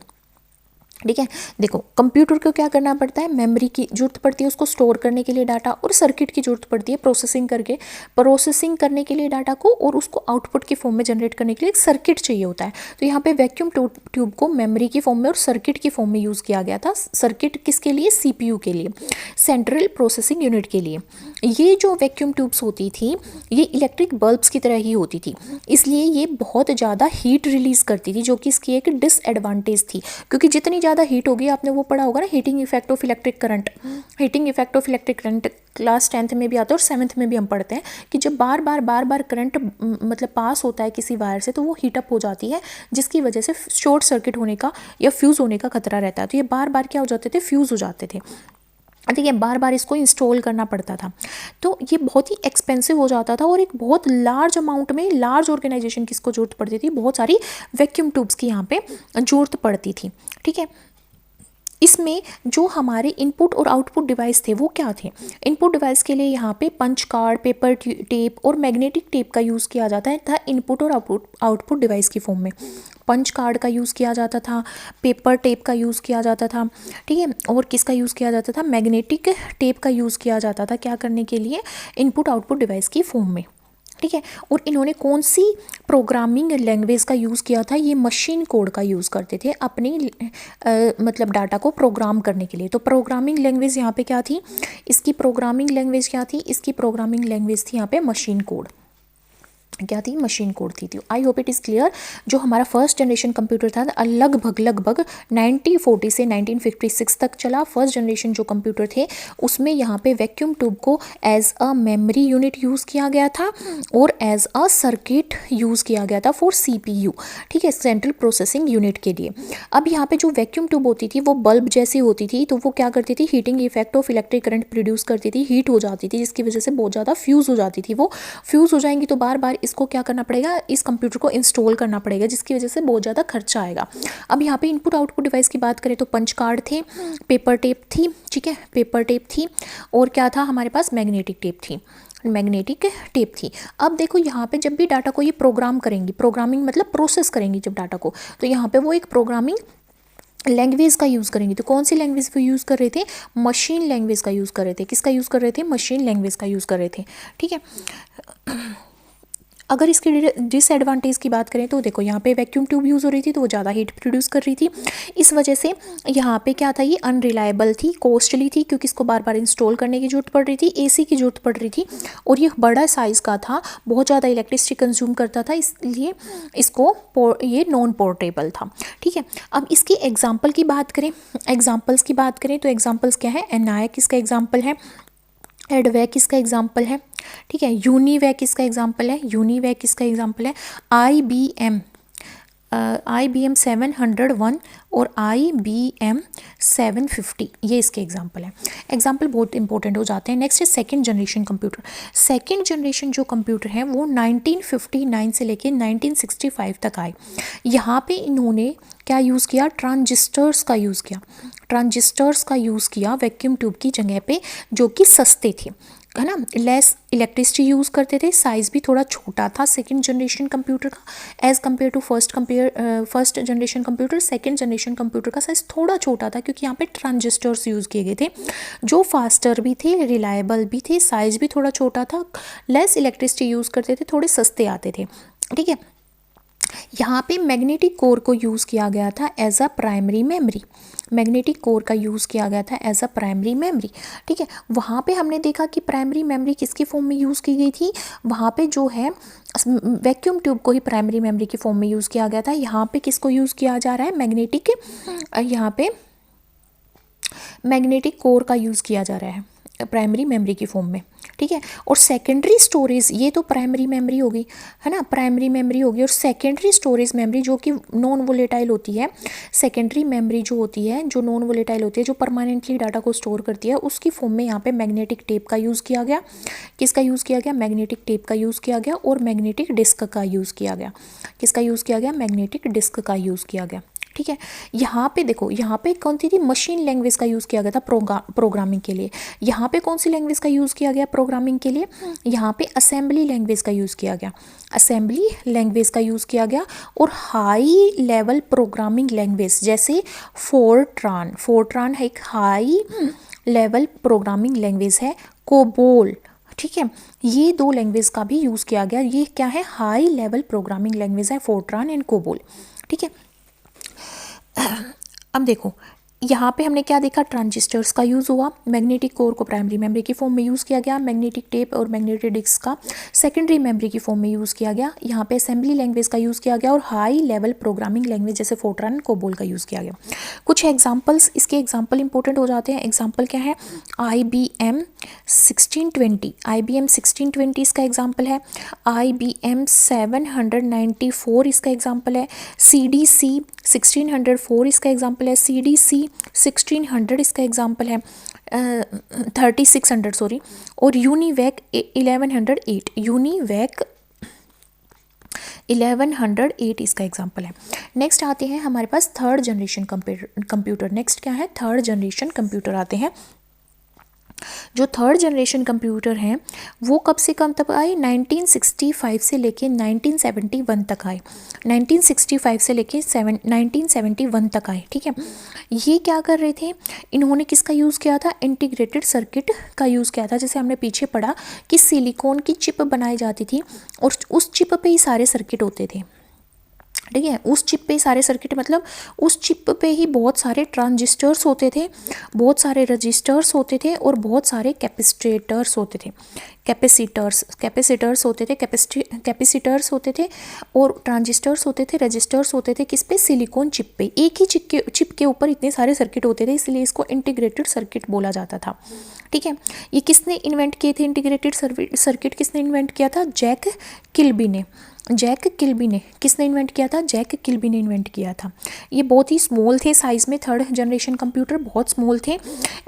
ठीक है, देखो कंप्यूटर को क्या करना पड़ता है? मेमोरी की जरूरत पड़ती है उसको स्टोर करने के लिए डाटा, और सर्किट की जरूरत पड़ती है प्रोसेसिंग करने के लिए डाटा को, और उसको आउटपुट की फॉर्म में जनरेट करने के लिए एक सर्किट चाहिए होता है। तो यहाँ पे वैक्यूम ट्यूब को मेमोरी की फॉर्म में और सर्किट की फॉर्म में यूज़ किया गया था। सर्किट किसके लिए? CPU के लिए, सेंट्रल प्रोसेसिंग यूनिट के लिए। ये जो वैक्यूम ट्यूब्स होती थी ये इलेक्ट्रिक बल्ब्स की तरह ही होती थी, इसलिए ये बहुत ज़्यादा हीट रिलीज़ करती थी, जो कि इसकी एक डिसएडवांटेज थी, क्योंकि जितनी ज़्यादा हीट होगी, आपने वो पढ़ा होगा ना, heating effect of electric current. Heating effect of electric current class 10th में भी आता है और 7th में भी हम पढ़ते हैं कि जब बार बार करंट मतलब पास होता है किसी वायर से तो वो हीटअप हो जाती है, जिसकी वजह से शॉर्ट सर्किट होने का या फ्यूज़ होने का खतरा रहता है। तो ये बार बार क्या हो जाते थे? फ्यूज़ हो जाते थे। ठीक है, बार बार इसको इंस्टॉल करना पड़ता था, तो ये बहुत ही एक्सपेंसिव हो जाता था, और एक बहुत लार्ज अमाउंट में लार्ज ऑर्गेनाइजेशन की इसको जरूरत पड़ती थी। बहुत सारी वैक्यूम ट्यूब्स की यहाँ पे जरूरत पड़ती थी। ठीक है, इसमें जो हमारे इनपुट और आउटपुट डिवाइस थे वो क्या थे? इनपुट डिवाइस के लिए यहाँ पे पंच कार्ड, पेपर टेप और मैग्नेटिक टेप का यूज़ किया जाता है था इनपुट और आउटपुट डिवाइस की फॉर्म में। पंच कार्ड का यूज़ किया जाता था, पेपर टेप का यूज़ किया जाता था। ठीक है, और किसका यूज़ किया जाता था? मैग्नेटिक टेप का यूज़ किया जाता था। क्या करने के लिए? इनपुट आउटपुट डिवाइस की फॉर्म में। ठीक है, और इन्होंने कौन सी प्रोग्रामिंग लैंग्वेज का यूज़ किया था? ये मशीन कोड का यूज़ करते थे अपनी मतलब डाटा को प्रोग्राम करने के लिए। तो प्रोग्रामिंग लैंग्वेज यहाँ पे क्या थी? इसकी प्रोग्रामिंग लैंग्वेज क्या थी? इसकी प्रोग्रामिंग लैंग्वेज थी यहाँ पे मशीन कोड। क्या थी? मशीन कोड थी। I hope it is clear. जो हमारा फर्स्ट जनरेशन कंप्यूटर था लगभग 1940 से 1956 तक चला। फर्स्ट जनरेशन जो कंप्यूटर थे उसमें यहाँ पे वैक्यूम ट्यूब को as a memory unit use किया गया था और एज अ सर्किट यूज़ किया गया था फॉर CPU। ठीक है, सेंट्रल प्रोसेसिंग यूनिट के लिए। अब यहाँ पे जो वैक्यूम ट्यूब होती थी वो बल्ब जैसी होती थी, तो वो क्या करती थी? Heating effect of electric current produce करती थी, हीट हो जाती थी, जिसकी वजह से बहुत ज़्यादा फ्यूज़ हो जाती थी। वो फ्यूज़ हो जाएंगी तो बार बार इसको क्या करना पड़ेगा? इस कंप्यूटर को इंस्टॉल करना पड़ेगा, जिसकी वजह से बहुत ज़्यादा खर्चा आएगा। अब यहाँ पे इनपुट आउटपुट डिवाइस की बात करें तो पंच कार्ड थे, पेपर टेप थी। ठीक है, पेपर टेप थी, और क्या था हमारे पास? मैग्नेटिक टेप थी। अब देखो यहाँ पे जब भी डाटा को ये प्रोग्राम करेंगी, प्रोग्रामिंग मतलब प्रोसेस करेंगी जब डाटा को, तो यहाँ पे वो एक प्रोग्रामिंग लैंग्वेज का यूज़ करेंगे। तो कौन सी लैंग्वेज को यूज़ कर रहे थे? मशीन लैंग्वेज का यूज़ कर रहे थे। किसका यूज़ कर रहे थे? मशीन लैंग्वेज का यूज़ कर रहे थे। ठीक है, अगर इसकी डिसएडवांटेज की बात करें तो देखो यहाँ पे वैक्यूम ट्यूब यूज़ हो रही थी तो वो ज़्यादा हीट प्रोड्यूस कर रही थी, इस वजह से यहाँ पे क्या था? ये अनरिलायबल थी, कॉस्टली थी, क्योंकि इसको बार बार इंस्टॉल करने की जरूरत पड़ रही थी, AC की जरूरत पड़ रही थी, और ये बड़ा साइज़ का था, बहुत ज़्यादा इलेक्ट्रिसिटी कंज्यूम करता था, इसलिए इसको ये नॉन पोर्टेबल था। ठीक है, अब इसकी एग्जाम्पल की बात करें, तो एग्जाम्पल्स क्या है? एनआईएक किसका एग्जाम्पल है? एडवैक किसका एग्जाम्पल है? ठीक है, यूनिवैक किसका एग्जाम्पल है? IBM 701 और IBM 750 ये इसके एग्जाम्पल है। एग्जाम्पल बहुत इंपॉर्टेंट हो जाते हैं। नेक्स्ट है second generation computer. Second generation जो कंप्यूटर है वो 1959 से लेके 1965 तक आए। यहाँ पे इन्होंने क्या यूज़ किया? ट्रांजिस्टर्स का यूज़ किया वैक्यूम ट्यूब की जगह पे, जो कि सस्ते थे। है ना, लेस इलेक्ट्रिसिटी यूज़ करते थे, साइज़ भी थोड़ा छोटा था सेकंड जनरेशन कंप्यूटर का as compared to first generation computer. Second generation computer का साइज़ थोड़ा छोटा था क्योंकि यहाँ पे ट्रांजिस्टर्स यूज़ किए गए थे जो फास्टर भी थे, रिलायबल भी थे, साइज़ भी थोड़ा छोटा था, लेस इलेक्ट्रिसिटी यूज़ करते थे, थोड़े सस्ते आते थे। ठीक है, यहाँ पे मैग्नेटिक कोर को यूज़ किया गया था as a primary memory, magnetic core का यूज़ किया गया था एज अ प्राइमरी मेमोरी। ठीक है, वहाँ पे हमने देखा कि प्राइमरी मेमोरी किसके फॉर्म में यूज़ की गई थी, वहाँ पे जो है वैक्यूम ट्यूब को ही प्राइमरी मेमोरी के फॉर्म में यूज़ किया गया था। यहाँ पे किसको यूज़ किया जा रहा है, मैग्नेटिक, यहाँ पे मैग्नेटिक कोर का यूज़ किया जा रहा है प्राइमरी मेमोरी की फॉर्म में। ठीक है, और सेकेंडरी स्टोरेज, ये तो प्राइमरी मेमोरी होगी, है ना, प्राइमरी मेमोरी होगी, और सेकेंडरी स्टोरेज मेमोरी जो कि नॉन वोलेटाइल होती है, सेकेंडरी मेमोरी जो होती है, जो नॉन वोलेटाइल होती है, जो परमानेंटली डाटा को स्टोर करती है, उसकी फॉर्म में यहाँ पे मैग्नेटिक टेप का यूज़ किया गया। किसका यूज़ किया गया, मैग्नेटिक टेप का यूज़ किया गया, और मैग्नेटिक डिस्क का यूज़ किया गया। किसका यूज़ किया गया, मैग्नेटिक डिस्क का यूज़ किया गया। ठीक है, यहाँ पे देखो, यहाँ पे कौन सी थी, मशीन लैंग्वेज का यूज़ किया गया था प्रोग्रामिंग के लिए। यहाँ पे कौन सी लैंग्वेज का यूज़ किया गया प्रोग्रामिंग के लिए, यहाँ पे असेंबली लैंग्वेज का यूज़ किया गया, असेंबली लैंग्वेज का यूज़ किया गया। और हाई लेवल प्रोग्रामिंग लैंग्वेज जैसे फोर्ट्रान, फोर्ट्रान है एक हाई लेवल प्रोग्रामिंग लैंग्वेज है, कोबोल, ठीक है, ये दो लैंग्वेज का भी यूज़ किया गया। ये क्या है, हाई लेवल प्रोग्रामिंग लैंग्वेज है, फोर्ट्रान एंड कोबोल। ठीक है, अब देखो यहाँ पे हमने क्या देखा, ट्रांजिस्टर्स का यूज़ हुआ, मैग्नेटिक कोर को प्राइमरी मेमोरी की फॉर्म में यूज़ किया गया, मैग्नेटिक टेप और मैग्नेटिक डिस्क का सेकेंडरी मेमोरी की फॉर्म में यूज़ किया गया, यहाँ पे असेंबली लैंग्वेज का यूज़ किया गया, और हाई लेवल प्रोग्रामिंग लैंग्वेज जैसे फोर्ट्रान कोबोल का यूज़ किया गया। कुछ एग्जाम्पल्स, इसके एग्जाम्पल इंपॉर्टेंट हो जाते हैं। एग्जाम्पल क्या है, IBM 1620, IBM 1620 इसका एग्जाम्पल है, IBM 794 इसका एग्जाम्पल है, CDC 1604 इसका एग्जाम्पल है, CDC 1600 इसका एग्जाम्पल है, 3600 सॉरी, और यूनिवैक 1108, यूनिवैक 1108 इसका एग्जाम्पल है। नेक्स्ट आते हैं हमारे पास थर्ड जनरेशन कंप्यूटर। नेक्स्ट क्या है, थर्ड जनरेशन कंप्यूटर आते हैं। जो थर्ड जनरेशन कंप्यूटर हैं वो कब से कब तक आए, 1965 से लेके 1971 तक आए, 1965 से लेके 1971 तक आए। ठीक है, ये क्या कर रहे थे, इन्होंने किसका यूज़ किया था, इंटीग्रेटेड सर्किट का यूज़ किया था। जैसे हमने पीछे पढ़ा कि सिलिकॉन की चिप बनाई जाती थी और उस चिप पे ही सारे सर्किट होते थे। ठीक है, उस चिप पे सारे सर्किट, मतलब उस चिप पे ही बहुत सारे ट्रांजिस्टर्स होते थे, बहुत सारे रजिस्टर्स होते थे, और बहुत सारे कैपेसिटर्स होते थे, कैपेसिटर्स होते थे, कैपेसिटर्स होते थे, और ट्रांजिस्टर्स होते थे, रजिस्टर्स होते थे। किस पे, सिलिकॉन चिप पे। एक ही चिप के ऊपर इतने सारे सर्किट होते थे, इसलिए इसको इंटीग्रेटेड सर्किट बोला जाता था। ठीक है, ये किसने इन्वेंट किए थे, इंटीग्रेटेड सर्किट किसने इन्वेंट किया था, जैक किल्बी ने। जैक किल्बी ने किसने इन्वेंट किया था, जैक किल्बी ने इन्वेंट किया था। ये बहुत ही स्मॉल थे साइज़ में, थर्ड जनरेशन कंप्यूटर बहुत स्मॉल थे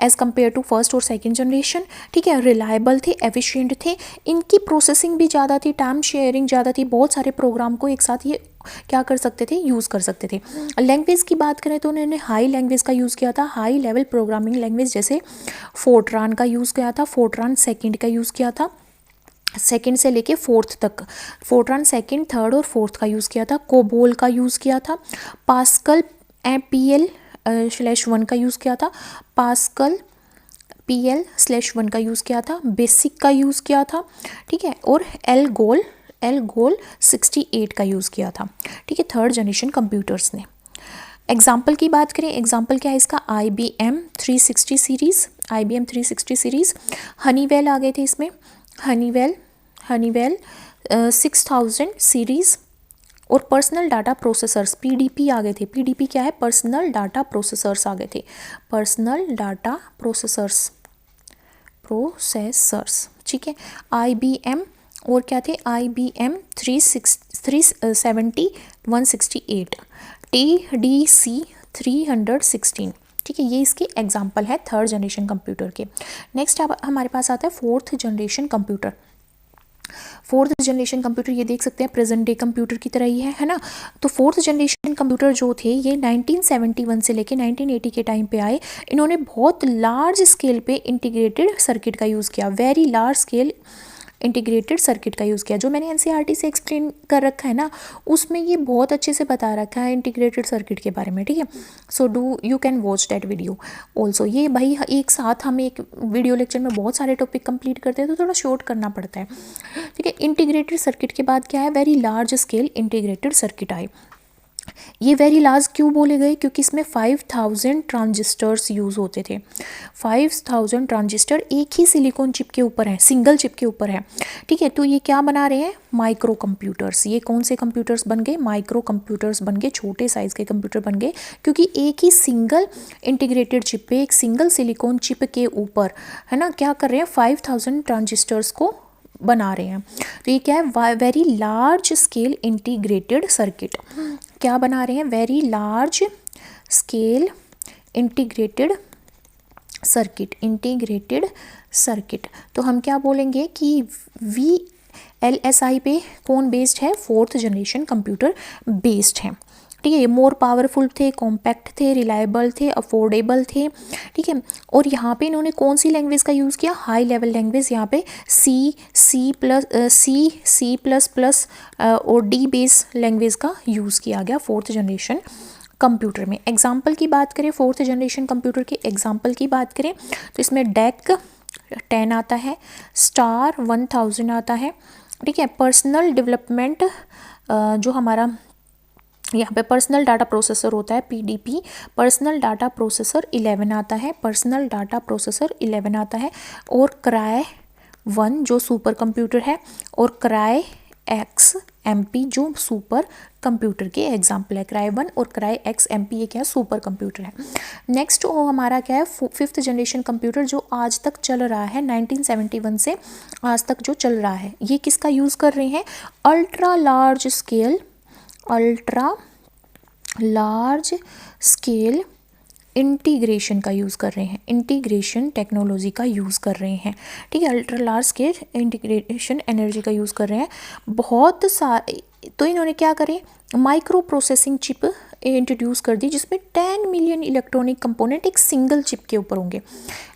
एज़ कम्पेयर टू फर्स्ट और सेकंड जनरेशन। ठीक है, रिलायबल थे, एफिशिएंट थे, इनकी प्रोसेसिंग भी ज़्यादा थी, टाइम शेयरिंग ज़्यादा थी, बहुत सारे प्रोग्राम को एक साथ ये क्या कर सकते थे, यूज़ कर सकते थे। लैंग्वेज की बात करें तो उन्होंने हाई लैंग्वेज का यूज़ किया था, हाई लेवल प्रोग्रामिंग लैंग्वेज जैसे फोर्ट्रान का यूज़ किया था, फोर्ट्रान सेकेंड का यूज़ किया था, सेकंड से लेके फोर्थ तक, फोर्ट्रान सेकंड, थर्ड और फोर्थ का यूज़ किया था, कोबोल का यूज़ किया था, पास्कल PL/1 का यूज़ किया था, पास्कल PL/1 का यूज़ किया था, बेसिक का यूज़ किया था। ठीक है, और एलगोल 68 का यूज़ किया था। ठीक है, थर्ड जनरेशन कंप्यूटर्स ने। एग्जाम्पल की बात करें, एग्जाम्पल क्या है इसका, IBM 360 series, IBM 360 series, Honeywell आ गए थे इसमें, हनीवेल 6000 सीरीज़, और पर्सनल डाटा प्रोसेसर्स PDP आ गए थे। PDP क्या है, पर्सनल डाटा प्रोसेसर्स आ गए थे, पर्सनल डाटा प्रोसेसर्स। ठीक है, IBM और क्या थे, IBM 370 168, TDC 316। ठीक है, ये इसके एग्जाम्पल है थर्ड जनरेशन कंप्यूटर के। नेक्स्ट अब हमारे पास आता है fourth generation computer. Fourth generation computer ये देख सकते हैं प्रेजेंट डे कंप्यूटर की तरह ही है ना। तो फोर्थ जनरेशन कंप्यूटर जो थे ये 1971 से लेके 1980 के टाइम पे आए। इन्होंने बहुत लार्ज स्केल पे इंटीग्रेटेड सर्किट का यूज़ किया, very large scale integrated circuit का यूज़ किया। जो मैंने एनसीईआरटी से एक्सप्लेन कर रखा है ना, उसमें ये बहुत अच्छे से बता रखा है इंटीग्रेटेड सर्किट के बारे में, ठीक है। So do you can watch that video also. ये भाई एक साथ हम एक वीडियो लेक्चर में बहुत सारे टॉपिक कंप्लीट करते हैं तो थोड़ा शॉर्ट करना पड़ता है, ठीक है। इंटीग्रेटेड सर्किट के बाद क्या है, very large scale integrated circuit आए। ये वेरी लार्ज क्यों बोले गए, क्योंकि इसमें 5000 ट्रांजिस्टर्स यूज़ होते थे। 5000 ट्रांजिस्टर एक ही सिलिकॉन चिप के ऊपर है, सिंगल चिप के ऊपर है, ठीक है। तो ये क्या बना रहे हैं, माइक्रो कंप्यूटर्स। ये कौन से कंप्यूटर्स बन गए, माइक्रो कंप्यूटर्स बन गए, छोटे साइज़ के कंप्यूटर बन गए, क्योंकि एक ही सिंगल इंटीग्रेटेड चिप पे, एक सिंगल सिलिकॉन चिप के ऊपर, है ना, क्या कर रहे हैं, 5000 ट्रांजिस्टर्स को बना रहे हैं। तो ये क्या है, very large scale integrated circuit. क्या बना रहे हैं, very large scale integrated circuit, integrated circuit. तो हम क्या बोलेंगे कि VLSI पे कौन बेस्ड है, फोर्थ जनरेशन कंप्यूटर बेस्ड है, ठीक है। ये मोर पावरफुल थे, कॉम्पैक्ट थे, रिलायबल थे, अफोर्डेबल थे, ठीक है। और यहाँ पे इन्होंने कौन सी लैंग्वेज का यूज़ किया, हाई लेवल लैंग्वेज। यहाँ पे सी प्लस प्लस और डी बेस लैंग्वेज का यूज़ किया गया फोर्थ जनरेशन कंप्यूटर में। एग्जाम्पल की बात करें, फोर्थ जनरेशन कंप्यूटर के एग्जाम्पल की बात करें तो इसमें DEC 10 आता है, स्टार 1000 आता है, ठीक है। पर्सनल डेवलपमेंट जो हमारा यहाँ पे पर्सनल डाटा प्रोसेसर होता है, PDP, पर्सनल डाटा प्रोसेसर 11 आता है, पर्सनल डाटा प्रोसेसर 11 आता है। और क्राई 1 जो सुपर कंप्यूटर है, और क्राई XMP जो सुपर कंप्यूटर के एग्जाम्पल है। क्राई 1 और क्राई XMP ये क्या है, सुपर कंप्यूटर है। नेक्स्ट हमारा क्या है, फिफ्थ जनरेशन कंप्यूटर जो आज तक चल रहा है, 1971 से आज तक जो चल रहा है, ये किसका यूज़ कर रहे हैं, अल्ट्रा लार्ज स्केल इंटीग्रेशन का यूज़ कर रहे हैं, इंटीग्रेशन टेक्नोलॉजी का यूज़ कर रहे हैं, ठीक है। Ultra large scale integration energy का यूज़ कर रहे हैं बहुत सारे। तो इन्होंने क्या करे, माइक्रो प्रोसेसिंग चिप इंट्रोड्यूस कर दी, जिसमें 10 मिलियन इलेक्ट्रॉनिक कंपोनेंट एक सिंगल चिप के ऊपर होंगे।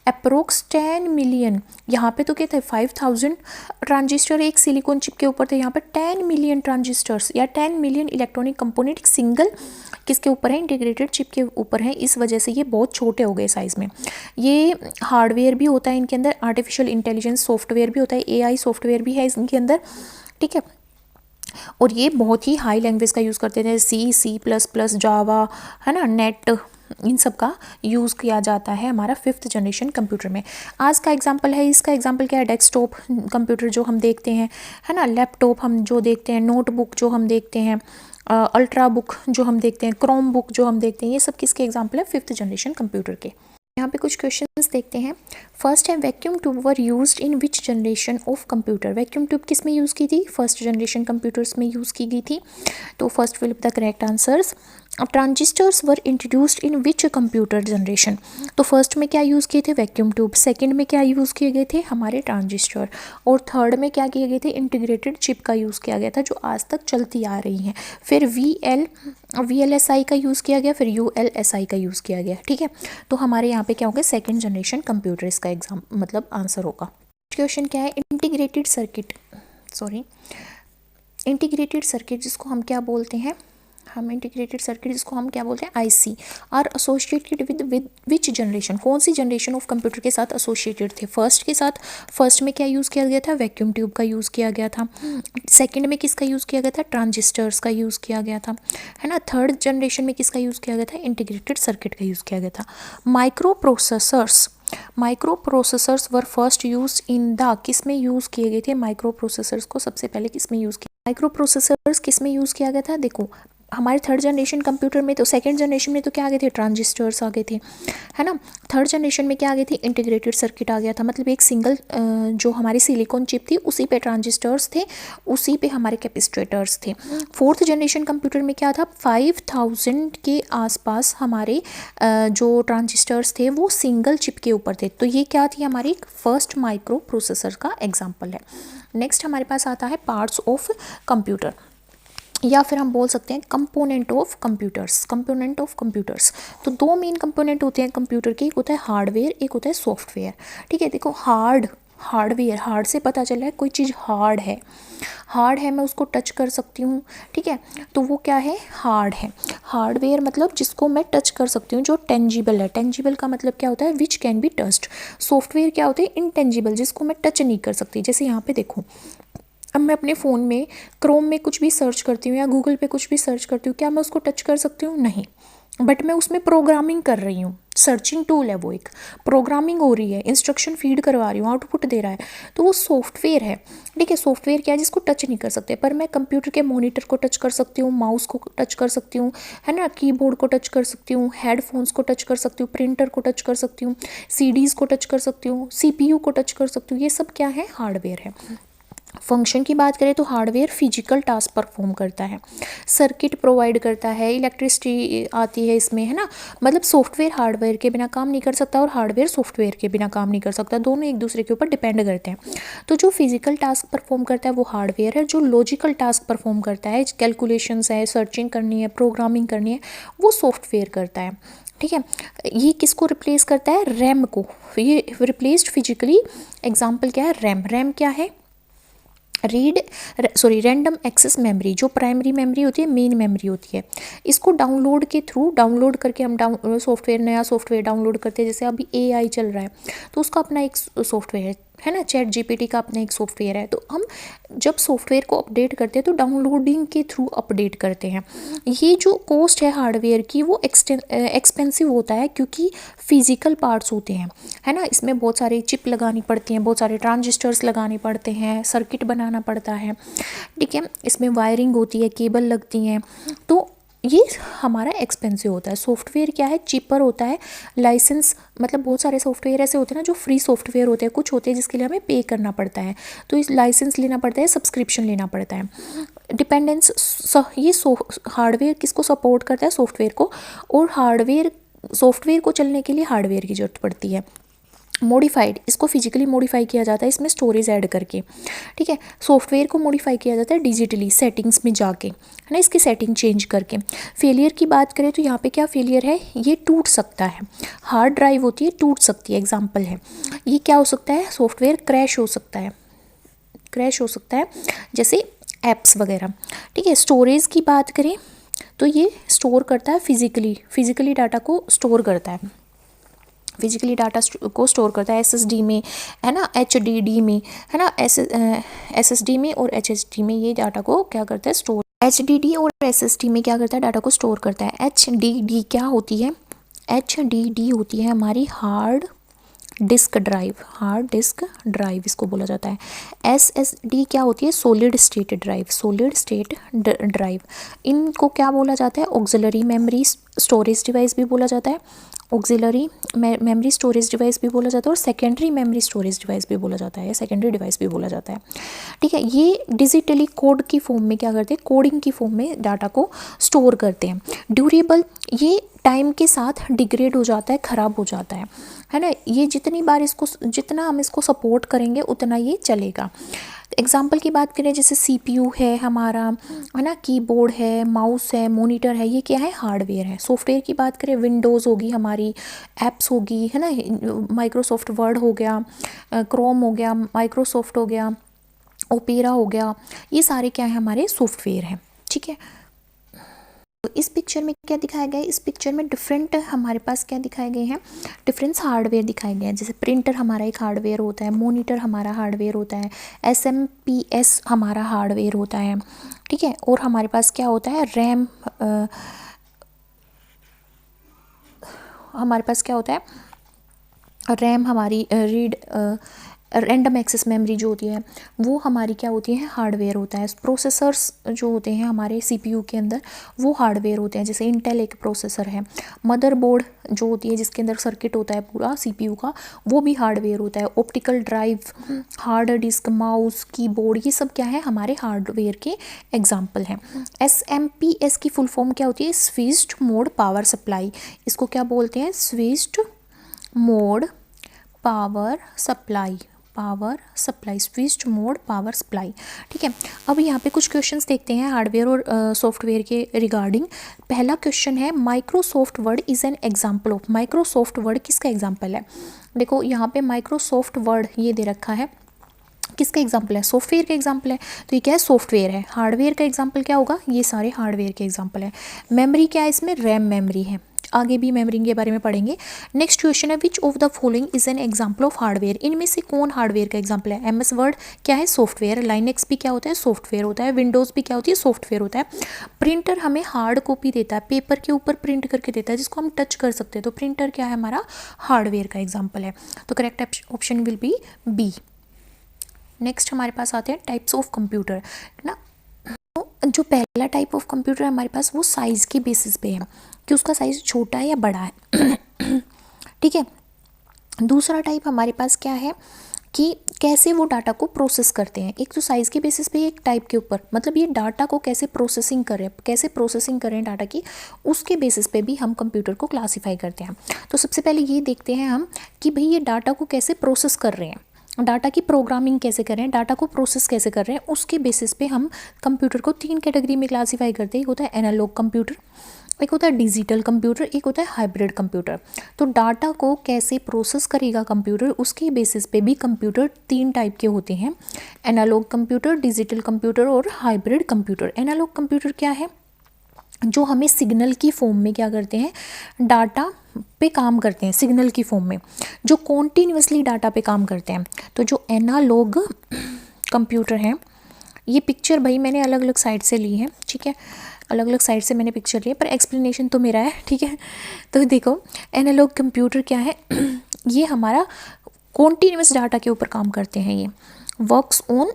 अप्रोक्स 10 मिलियन, यहाँ पे तो क्या थे, 5000 ट्रांजिस्टर एक सिलिकॉन चिप के ऊपर थे, यहाँ पे 10 मिलियन ट्रांजिस्टर्स या 10 मिलियन इलेक्ट्रॉनिक कंपोनेंट एक सिंगल किसके ऊपर है, इंटीग्रेटेड चिप के ऊपर है। इस वजह से ये बहुत छोटे हो गए साइज़ में। ये हार्डवेयर भी होता है इनके अंदर, आर्टिफिशियल इंटेलिजेंस सॉफ्टवेयर भी होता है, AI सॉफ्टवेयर भी है इनके अंदर, ठीक है। और ये बहुत ही हाई लैंग्वेज का यूज़ करते थे, C++, जावा, है ना, नेट, इन सब का यूज़ किया जाता है हमारा फिफ्थ जनरेशन कंप्यूटर में। आज का एग्जांपल है, इसका एग्जांपल क्या है, डेस्कटॉप कंप्यूटर जो हम देखते हैं, है ना, लैपटॉप हम जो देखते हैं, नोटबुक जो हम देखते हैं, अल्ट्रा बुक जो हम देखते हैं, क्रोम बुक जो हम देखते हैं, ये सब किसके एग्जांपल है, फिफ्थ जनरेशन कंप्यूटर के। यहाँ पे कुछ क्वेश्चंस देखते हैं। फर्स्ट है, vacuum tube were used in which generation of computer. Vacuum tube किस में यूज़ की थी, फर्स्ट जनरेशन कंप्यूटर्स में यूज़ की गई थी। तो first will be the correct answers. Transistors were introduced in which computer generation. तो फर्स्ट में क्या यूज़ किए थे, वैक्यूम ट्यूब। सेकंड में क्या यूज़ किए गए थे, हमारे ट्रांजिस्टर। और थर्ड में क्या किए गए थे, इंटीग्रेटेड चिप का यूज़ किया गया था, जो आज तक चलती आ रही हैं। फिर VLSI का यूज़ किया गया, फिर ULSI का यूज़ किया गया, ठीक है। तो हमारे यहाँ पे क्या होगा, सेकेंड जनरेशन कंप्यूटर इसका एग्जाम मतलब आंसर होगा। क्वेश्चन क्या है, इंटीग्रेटेड सर्किट जिसको हम क्या बोलते हैं, इंटीग्रेटेड सर्किट जिसको हम क्या बोलते हैं, IC are associated with which generation. कौन सी जनरेशन ऑफ कंप्यूटर के साथ एसोसिएटेड थे, फर्स्ट के साथ। फर्स्ट में क्या यूज़ किया गया था, वैक्यूम ट्यूब का यूज़ किया गया था। सेकंड में किसका यूज़ किया गया था, ट्रांजिस्टर्स का यूज़ किया गया था, है ना। थर्ड जनरेशन में किसका यूज़ किया गया था, इंटीग्रेटेड सर्किट का यूज़ किया गया था। Micro processors were first use in the, किस में यूज़ किए गए थे, माइक्रो प्रोसेसर्स को सबसे पहले किस में यूज़ किया, माइक्रो प्रोसेसर्स किस में यूज़ किया गया था, देखो हमारे थर्ड जनरेशन कंप्यूटर में तो, सेकंड जनरेशन में तो क्या आ गए थे, ट्रांजिस्टर्स आ गए थे, है ना। थर्ड जनरेशन में क्या आ गई थी, इंटीग्रेटेड सर्किट आ गया था, मतलब एक सिंगल जो हमारी सिलिकॉन चिप थी उसी पे ट्रांजिस्टर्स थे, उसी पे हमारे कैपेसिटर्स थे। फोर्थ जनरेशन कंप्यूटर में क्या था, 5000 के आसपास हमारे जो ट्रांजिस्टर्स थे वो सिंगल चिप के ऊपर थे। तो ये क्या थी, हमारी फर्स्ट माइक्रो प्रोसेसर का एग्जाम्पल है। नेक्स्ट हमारे पास आता है पार्ट्स ऑफ कंप्यूटर, या फिर हम बोल सकते हैं component of computers. Component of computers, तो दो मेन कंपोनेंट होते हैं कंप्यूटर के, एक होता है हार्डवेयर, एक होता है सॉफ्टवेयर। ठीक है, देखो हार्डवेयर, हार्ड से पता चल रहा है कोई चीज़ हार्ड है, हार्ड है, मैं उसको टच कर सकती हूँ। ठीक है, तो वो क्या है, हार्ड है। हार्डवेयर मतलब जिसको मैं टच कर सकती हूँ, जो टेंजिबल है। टेंजिबल का मतलब क्या होता है, which can be touched. Software क्या होते हैं, इनटेंजिबल, जिसको मैं टच नहीं कर सकती। जैसे यहाँ पे देखो, अब मैं अपने फ़ोन में क्रोम में कुछ भी सर्च करती हूँ या गूगल पे कुछ भी सर्च करती हूँ, क्या मैं उसको टच कर सकती हूँ, नहीं, बट मैं उसमें प्रोग्रामिंग कर रही हूँ। सर्चिंग टूल है वो, एक प्रोग्रामिंग हो रही है, इंस्ट्रक्शन फीड करवा रही हूँ, आउटपुट दे रहा है, तो वो सॉफ्टवेयर है। ठीक है, सॉफ्टवेयर क्या है, जिसको टच नहीं कर सकते, पर मैं कंप्यूटर के मॉनिटर को टच कर सकती हूँ, माउस को टच कर सकती हूँ, है ना, कीबोर्ड को टच कर सकती हूँ, हेडफोन्स को टच कर सकती हूँ, प्रिंटर को टच कर सकती हूँ, सीडीज़ को टच कर सकती हूँ, सीपीयू को टच कर सकती हूँ। ये सब क्या है, हार्डवेयर है। फंक्शन की बात करें तो हार्डवेयर फिजिकल टास्क परफॉर्म करता है, सर्किट प्रोवाइड करता है, इलेक्ट्रिसिटी आती है इसमें, है ना। मतलब सॉफ्टवेयर हार्डवेयर के बिना काम नहीं कर सकता और हार्डवेयर सॉफ्टवेयर के बिना काम नहीं कर सकता, दोनों एक दूसरे के ऊपर डिपेंड करते हैं। तो जो फिजिकल टास्क परफॉर्म करता है वो हार्डवेयर है, जो लॉजिकल टास्क परफॉर्म करता है, कैलकुलेशंस है, सर्चिंग करनी है, प्रोग्रामिंग करनी है, वो सॉफ्टवेयर करता है। ठीक है, ये किसको रिप्लेस करता है, रैम को, ये रिप्लेस्ड फिजिकली। एग्जाम्पल क्या है, रैम। रैम क्या है, रैंडम एक्सेस मेमोरी, जो प्राइमरी मेमोरी होती है, मेन मेमोरी होती है। इसको डाउनलोड के थ्रू, डाउनलोड करके हम सॉफ्टवेयर, नया सॉफ्टवेयर डाउनलोड करते हैं। जैसे अभी एआई चल रहा है तो उसका अपना एक सॉफ्टवेयर है ना, चैट जीपीटी का अपना एक सॉफ्टवेयर है। तो हम जब सॉफ्टवेयर को अपडेट करते हैं तो डाउनलोडिंग के थ्रू अपडेट करते हैं। ये जो कॉस्ट है हार्डवेयर की वो एक्सपेंसिव होता है, क्योंकि फिजिकल पार्ट्स होते हैं, है ना। इसमें बहुत सारी चिप लगानी पड़ती हैं, बहुत सारे ट्रांजिस्टर्स लगाने पड़ते हैं, सर्किट बनाना पड़ता है। ठीक है, इसमें वायरिंग होती है, केबल लगती हैं, तो ये हमारा एक्सपेंसिव होता है। सॉफ्टवेयर क्या है, चीपर होता है। लाइसेंस मतलब बहुत सारे सॉफ्टवेयर ऐसे होते हैं ना जो फ्री सॉफ्टवेयर होते हैं, कुछ होते हैं जिसके लिए हमें पे करना पड़ता है, तो इस लाइसेंस लेना पड़ता है, सब्सक्रिप्शन लेना पड़ता है। डिपेंडेंस, ये हार्डवेयर किसको सपोर्ट करता है, सॉफ्टवेयर को, और सॉफ्टवेयर को चलने के लिए हार्डवेयर की ज़रूरत पड़ती है। मॉडिफाइड, इसको फिजिकली मॉडिफाई किया जाता है, इसमें स्टोरेज ऐड करके। ठीक है, सॉफ्टवेयर को मॉडिफाई किया जाता है डिजिटली, सेटिंग्स में जाके, है ना, इसकी सेटिंग चेंज करके। फेलियर की बात करें तो यहाँ पे क्या फेलियर है, ये टूट सकता है। हार्ड ड्राइव होती है, टूट सकती है, एग्जाम्पल है। ये क्या हो सकता है, सॉफ्टवेयर क्रैश हो सकता है, क्रैश हो सकता है, जैसे एप्स वगैरह। ठीक है, स्टोरेज की बात करें तो ये स्टोर करता है फिजिकली डाटा को स्टोर करता है, फिजिकली डाटा को स्टोर करता है एसएसडी में, है ना, एचडीडी में, है ना, एसएसडी में और एचएसडी में ये डाटा को क्या करता है, स्टोर। एचडीडी और एसएसडी में क्या करता है, डाटा को स्टोर करता है। एचडीडी क्या होती है, एचडीडी होती है हमारी हार्ड डिस्क ड्राइव इसको बोला जाता है। एसएसडी क्या होती है, सॉलिड स्टेट ड्राइव। इनको क्या बोला जाता है, ऑक्सिलरी मेमोरी स्टोरेज डिवाइस भी बोला जाता है, ऑक्सिलरी मेमोरी स्टोरेज डिवाइस भी बोला जाता है, और सेकेंडरी मेमोरी स्टोरेज डिवाइस भी बोला जाता है, सेकेंडरी डिवाइस भी बोला जाता है। ठीक है, ये डिजिटली कोड की फॉर्म में क्या करते हैं, कोडिंग की फॉर्म में डाटा को स्टोर करते हैं। ड्यूरेबल, ये टाइम के साथ डिग्रेड हो जाता है, ख़राब हो जाता है ना। ये जितना हम इसको सपोर्ट करेंगे उतना ये चलेगा। एग्जाम्पल की बात करें, जैसे सीपीयू है हमारा, है ना, कीबोर्ड है, माउस है, मॉनिटर है, ये क्या है, हार्डवेयर है। सॉफ्टवेयर की बात करें, विंडोज़ होगी हमारी, एप्स होगी, है ना, माइक्रोसॉफ्ट वर्ड हो गया, क्रोम हो गया, माइक्रोसॉफ्ट हो गया, ओपेरा हो गया, ये सारे क्या है, हमारे सॉफ्टवेयर हैं। ठीक है, तो इस पिक्चर में क्या दिखाया गया है, इस पिक्चर में डिफरेंट हमारे पास क्या दिखाए गए हैं, डिफरेंस हार्डवेयर दिखाए गए हैं। जैसे प्रिंटर हमारा एक हार्डवेयर होता है, मॉनिटर हमारा हार्डवेयर होता है, एसएमपीएस हमारा हार्डवेयर होता है। ठीक है, और हमारे पास क्या होता है, रैम, हमारे पास क्या होता है, रैम हमारी रैंडम एक्सेस मेमोरी जो होती है वो हमारी क्या होती है, हार्डवेयर होता है। प्रोसेसर्स जो होते हैं हमारे सीपीयू के अंदर वो हार्डवेयर होते हैं, जैसे इंटेल एक प्रोसेसर है। मदरबोर्ड जो होती है जिसके अंदर सर्किट होता है पूरा सीपीयू का, वो भी हार्डवेयर होता है। Optical drive, hard disk, mouse, keyboard, ये सब क्या है, हमारे हार्डवेयर के एग्जाम्पल हैं। एसएमपीएस की फुल फॉर्म क्या होती है, स्विच्ड मोड पावर सप्लाई। इसको क्या बोलते हैं, switched mode power supply, power supply, switched mode power supply. ठीक है, अब यहाँ पे कुछ क्वेश्चंस देखते हैं हार्डवेयर और सॉफ्टवेयर के रिगार्डिंग। पहला क्वेश्चन है, Microsoft word is an example of. Microsoft word किसका एग्जाम्पल है? देखो यहाँ पे माइक्रोसॉफ्ट वर्ड ये दे रखा है, किसका एग्जाम्पल है, सॉफ्टवेयर का एग्जाम्पल है। तो ये क्या है, सॉफ्टवेयर है। हार्डवेयर का एग्जाम्पल क्या होगा, ये सारे हार्डवेयर के एग्जाम्पल है। मेमोरी क्या है इसमें, रैम मेमोरी है। आगे भी मेमोरी के बारे में पढ़ेंगे। नेक्स्ट क्वेश्चन है, which of the following is an example of hardware. इनमें से कौन हार्डवेयर का एग्जाम्पल है? एमएस वर्ड क्या है, सॉफ्टवेयर। लाइनेक्स भी क्या होता है, सॉफ्टवेयर होता है। विंडोज़ भी क्या होती है, सॉफ्टवेयर होता है। प्रिंटर हमें हार्ड कॉपी देता है, पेपर के ऊपर प्रिंट करके देता है जिसको हम टच कर सकते हैं, तो प्रिंटर क्या है, हमारा हार्डवेयर का एग्जाम्पल है। तो correct option will be B. Next हमारे पास आते हैं टाइप्स ऑफ कंप्यूटर, है ना। तो जो पहला टाइप ऑफ कंप्यूटर है हमारे पास, वो साइज़ के बेसिस पे है कि उसका साइज़ छोटा है या बड़ा है। ठीक है। दूसरा टाइप हमारे पास क्या है कि कैसे वो डाटा को प्रोसेस करते हैं। एक तो साइज़ के बेसिस पे, एक टाइप के ऊपर, मतलब ये डाटा को कैसे प्रोसेसिंग करें, कैसे प्रोसेसिंग करें डाटा की, उसके बेसिस पे भी हम कंप्यूटर को क्लासीफाई करते हैं। तो सबसे पहले ये देखते हैं हम कि भाई ये डाटा को कैसे प्रोसेस कर रहे हैं, डाटा की प्रोग्रामिंग कैसे कर रहे हैं, डाटा को प्रोसेस कैसे कर रहे हैं, उसके बेसिस पे हम कंप्यूटर को 3 कैटेगरी में क्लासीफाई करते हैं। एक होता है एनालॉग कंप्यूटर, एक होता है डिजिटल कंप्यूटर, एक होता है हाइब्रिड कंप्यूटर। तो डाटा को कैसे प्रोसेस करेगा कंप्यूटर, उसके बेसिस पे भी कंप्यूटर 3 टाइप के होते हैं, एनालॉग कंप्यूटर, डिजिटल कंप्यूटर और हाइब्रिड कंप्यूटर। एनालॉग कंप्यूटर क्या है, जो हमें सिग्नल की फॉर्म में क्या करते हैं, डाटा पे काम करते हैं, सिग्नल की फॉर्म में, जो कॉन्टीन्यूसली डाटा पे काम करते हैं। तो जो एनालॉग कंप्यूटर है, ये पिक्चर भाई मैंने अलग अलग साइड से ली है, ठीक है, अलग अलग साइड से मैंने पिक्चर ली है, पर एक्सप्लेनेशन तो मेरा है, ठीक है। तो देखो एनालॉग कंप्यूटर क्या है, ये हमारा कॉन्टीन्यूस डाटा के ऊपर काम करते हैं, ये works on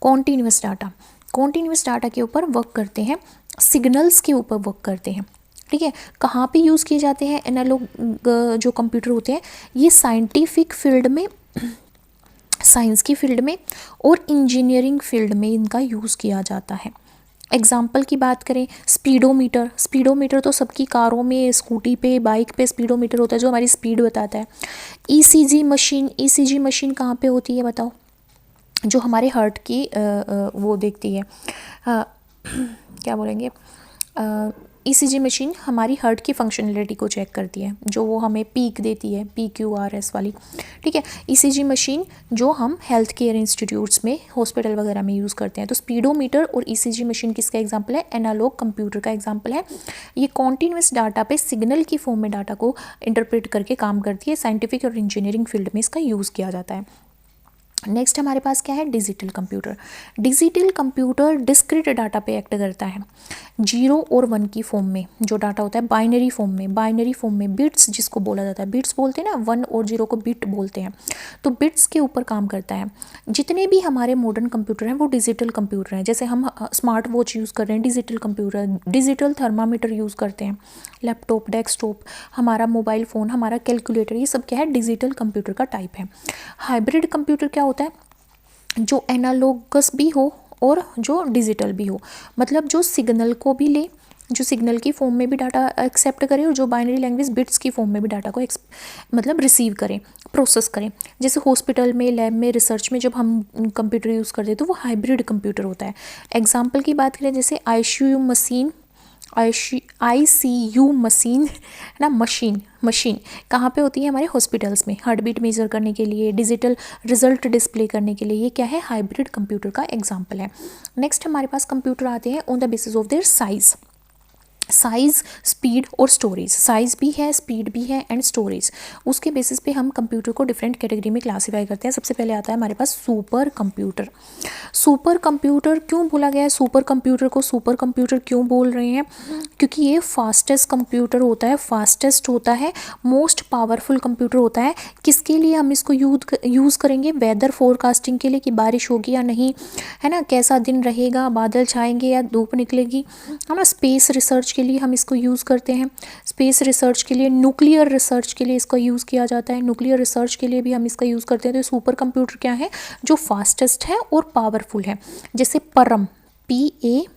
continuous data, continuous data के ऊपर वर्क करते हैं, सिग्नल्स के ऊपर वर्क करते हैं। ठीक है, कहाँ पे यूज़ किए जाते हैं एनालॉग जो कंप्यूटर होते हैं, ये साइंटिफिक फील्ड में, साइंस की फील्ड में और इंजीनियरिंग फील्ड में इनका यूज़ किया जाता है। एग्जाम्पल की बात करें, स्पीडोमीटर, स्पीडोमीटर तो सबकी कारों में, स्कूटी पे, बाइक पे स्पीडोमीटर होता है जो हमारी स्पीड बताता है। ईसीजी मशीन, ईसीजी मशीन कहाँ पे होती है बताओ, जो हमारे हार्ट की वो देखती है, क्या बोलेंगे, ईसीजी मशीन हमारी हार्ट की फंक्शनलिटी को चेक करती है, जो वो हमें पीक देती है, PQRS वाली। ठीक है, ईसीजी मशीन जो हम हेल्थ केयर इंस्टीट्यूट्स में, हॉस्पिटल वगैरह में यूज़ करते हैं। तो स्पीडोमीटर और ईसीजी मशीन किसका एग्जांपल है, एनालॉग कंप्यूटर का एग्जांपल है। ये कॉन्टीन्यूस डाटा पे सिग्नल की फॉर्म में डाटा को इंटरप्रेट करके काम करती है, साइंटिफिक और इंजीनियरिंग फील्ड में इसका यूज़ किया जाता है। नेक्स्ट हमारे पास क्या है, digital computer. Digital computer discrete data पे एक्ट करता है, 0 और 1 की फॉर्म में जो डाटा होता है, बाइनरी फॉर्म में, बाइनरी फॉर्म में, बिट्स जिसको बोला जाता है, बिट्स बोलते हैं ना, 1 और 0 को बिट बोलते हैं, तो बिट्स के ऊपर काम करता है। जितने भी हमारे मॉडर्न कंप्यूटर हैं वो डिजिटल कंप्यूटर हैं। जैसे हम स्मार्ट वॉच यूज़ कर रहे हैं, digital computer, digital thermometer use करते हैं, लैपटॉप, डेस्कटॉप, हमारा मोबाइल फ़ोन, हमारा कैलकुलेटर, ये सब क्या है, डिजिटल कंप्यूटर का टाइप है। हाइब्रिड कंप्यूटर क्या होता है, जो एनालॉगस भी हो और जो डिजिटल भी हो, मतलब जो सिग्नल को भी ले, जो सिग्नल की फॉर्म में भी डाटा एक्सेप्ट करे और जो बाइनरी लैंग्वेज बिट्स की फॉर्म में भी डाटा को मतलब रिसीव करें, प्रोसेस करें। जैसे हॉस्पिटल में, लैब में, रिसर्च में जब हम कंप्यूटर यूज़ करते हैं तो वो हाइब्रिड कंप्यूटर होता है। एग्जाम्पल की बात करें, जैसे ICU मशीन, ICU मशीन है ना, मशीन कहाँ पे होती है, हमारे हॉस्पिटल्स में, हार्ट बीट मेजर करने के लिए, डिजिटल रिजल्ट डिस्प्ले करने के लिए। ये क्या है, हाइब्रिड कंप्यूटर का एग्जांपल है। नेक्स्ट हमारे पास कंप्यूटर आते हैं on the basis of their size. Size, speed और स्टोरेज। साइज़ भी है, स्पीड भी है एंड स्टोरेज। उसके बेसिस पे हम कंप्यूटर को डिफरेंट कैटेगरी में क्लासीफाई करते हैं। सबसे पहले आता है हमारे पास सुपर कंप्यूटर। सुपर कंप्यूटर क्यों बोला गया है सुपर कंप्यूटर को? सुपर कंप्यूटर क्यों बोल रहे हैं? क्योंकि ये फास्टेस्ट कंप्यूटर होता है, फास्टेस्ट होता है, मोस्ट पावरफुल कंप्यूटर होता है। किसके लिए हम इसको यूज़ करेंगे? वेदर फोरकास्टिंग के लिए कि बारिश होगी या नहीं, है ना, कैसा दिन रहेगा, बादल छाएंगे या धूप निकलेगी, है ना। स्पेस रिसर्च के लिए हम इसको यूज़ करते हैं। स्पेस रिसर्च के लिए, न्यूक्लियर रिसर्च के लिए इसका यूज़ किया जाता है। न्यूक्लियर रिसर्च के लिए भी हम इसका यूज़ करते हैं। तो सुपर कंप्यूटर क्या है? जो फास्टेस्ट है और पावरफुल है। जैसे परम, PARAM,